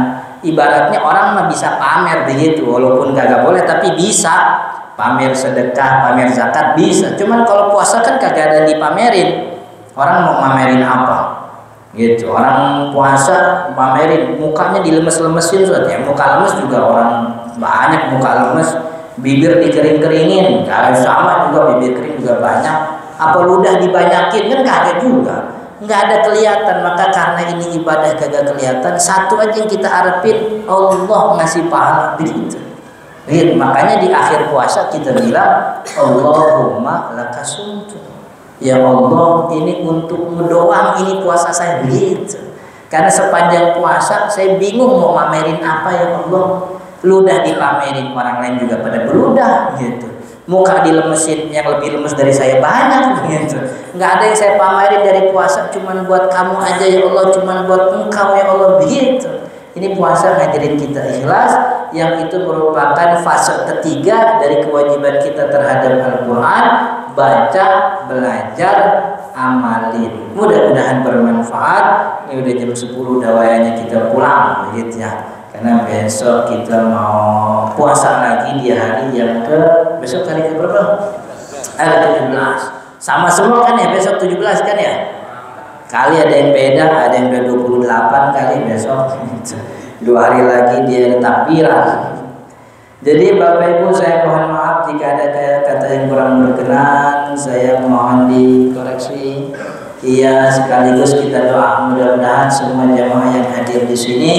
Ibaratnya orang mah bisa pamer begitu, walaupun kagak boleh tapi bisa pamer sedekah, pamer zakat bisa. Cuman kalau puasa kan kagak ada dipamerin. Orang mau pamerin apa? Gitu. Orang puasa pamerin mukanya dilemes-lemesin ya. Muka lemes juga orang banyak muka lemes, bibir dikering-keringin, kalau sama juga bibir kering juga banyak. Apa ludah dibanyakin kan kagak juga. Nggak ada kelihatan. Maka karena ini ibadah kagak kelihatan, satu aja yang kita harapin, Allah ngasih pahala begitu. Lihat, makanya di akhir puasa kita bilang Allahumma lakasumtu. Ya Allah, ini untuk doang, ini puasa saya begitu. Karena sepanjang puasa saya bingung mau mamerin apa ya Allah. Ludah dipamerin, orang lain juga pada beludah gitu. Muka dilemesin, yang lebih lemes dari saya banyak gitu. Nggak ada yang saya pamerin dari puasa, cuman buat kamu aja ya Allah, cuman buat engkau ya Allah begitu. Ini puasa ngajarin kita ikhlas, yang itu merupakan fase ketiga dari kewajiban kita terhadap Al-Quran. Baca, belajar, amalin. Mudah-mudahan bermanfaat. Ini udah jam 10 dawayanya kita pulang begitu ya. Karena besok kita mau puasa lagi di hari yang besok hari ke berapa? Hari 17. Sama semua kan ya, besok 17 kan ya? Kali ada yang beda, ada yang udah 28 kali besok. 2 hari lagi dia takbiran. Jadi Bapak Ibu, saya mohon maaf jika ada kata yang kurang berkenan, saya mohon dikoreksi. Iya, sekaligus kita doa mudah-mudahan semua jamaah yang hadir di sini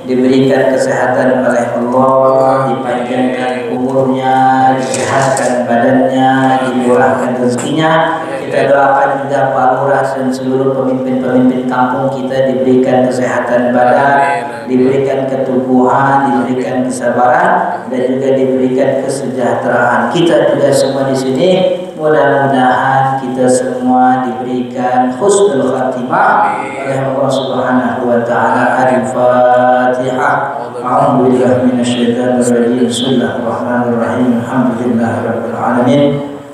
diberikan kesehatan oleh Allah, dipanjangkan umurnya, disehatkan badannya, dimurahkan rezekinya. Kita doakan juga Pak Lurah dan seluruh pemimpin-pemimpin kampung kita diberikan kesehatan badan, diberikan ketubuhan, diberikan kesabaran, dan juga diberikan kesejahteraan. Kita juga semua di sini mudah-mudahan kita semua diberikan husnul khatimah oleh Allah Subhanahu wa taala. Al-Fatihah. A'udzu billahi minasyaitonir rajim. Bismillahirrahmanirrahim. Alhamdulillahirabbil alamin.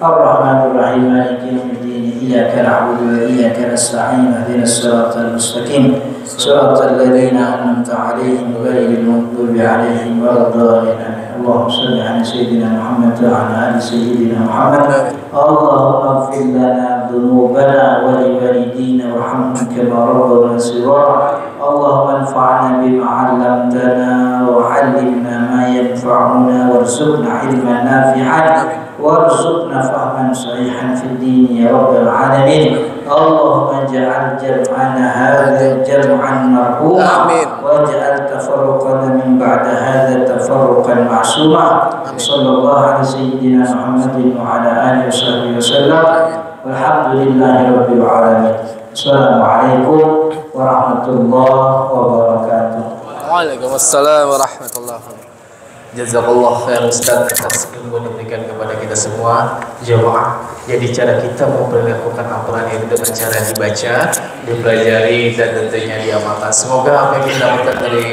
Ar-Rahmanir Rahim. Maliki yaumiddin. Iyyaka na'budu wa iyyaka nasta'in. Ihdinas siratal mustaqim. Siratal ladzina an'amta 'alaihim ghairil maghdubi 'alaihim waladdallin. Allahumma shalli 'ala sayyidina Muhammad wa 'ala ali sayyidina Muhammad. Allahumma ighfir lana dhunubana wa li walidina warhamhum kama rabbawna shighara. Allahumma anfa'na bima 'allamtana wa 'allimna ma yanfa'una warzuqna 'ilman nafi'an warzuqna fahman sahihan fid din ya rabbal alamin. Allahumma ij'al jam'ana hadha jam'an marhuma waj'al tafarruqana min ba'da hadha tafarruqan ma'suma. Sallallahu ala sayyidina Muhammadin wa ala alihi wasallam. Walhamdulillahi rabbil alamin. Assalamualaikum warahmatullahi wabarakatuh. Waalaikumsalam warahmatullahi wabarakatuh. Jazakallah khair Ustaz atas ilmu yang diberikan kepada kita semua jamaah. Jadi cara kita memperlakukan Al-Quran itu dengan cara dibaca, dipelajari, dan tentunya diamalkan. Semoga apa yang kita dapatkan dari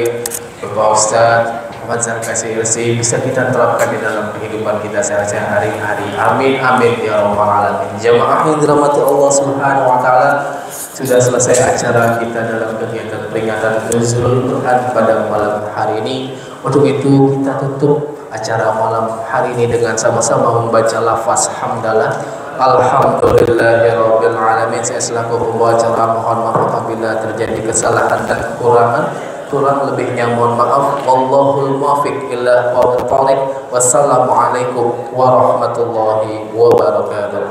Bapak Ustaz Muhammad Zarkasi Ilsi bisa kita terapkan di dalam kehidupan kita sehari-hari. Amin amin ya rabbal alamin. Jamaah yang dirahmati Allah Subhanahu wa taala, sudah selesai acara kita dalam kegiatan peringatan Nuzulul Quran pada malam hari ini. Untuk itu kita tutup acara malam hari ini dengan sama-sama membaca lafaz hamdalah. Alhamdulillahirabbil alamin. Saya selaku pembawa acara mohon maaf apabila terjadi kesalahan dan kekurangan. Kurang lebihnya mohon maaf. Wallahul muwaffiq ila aqwamit thoriq. Wassalamualaikum warahmatullahi wabarakatuh.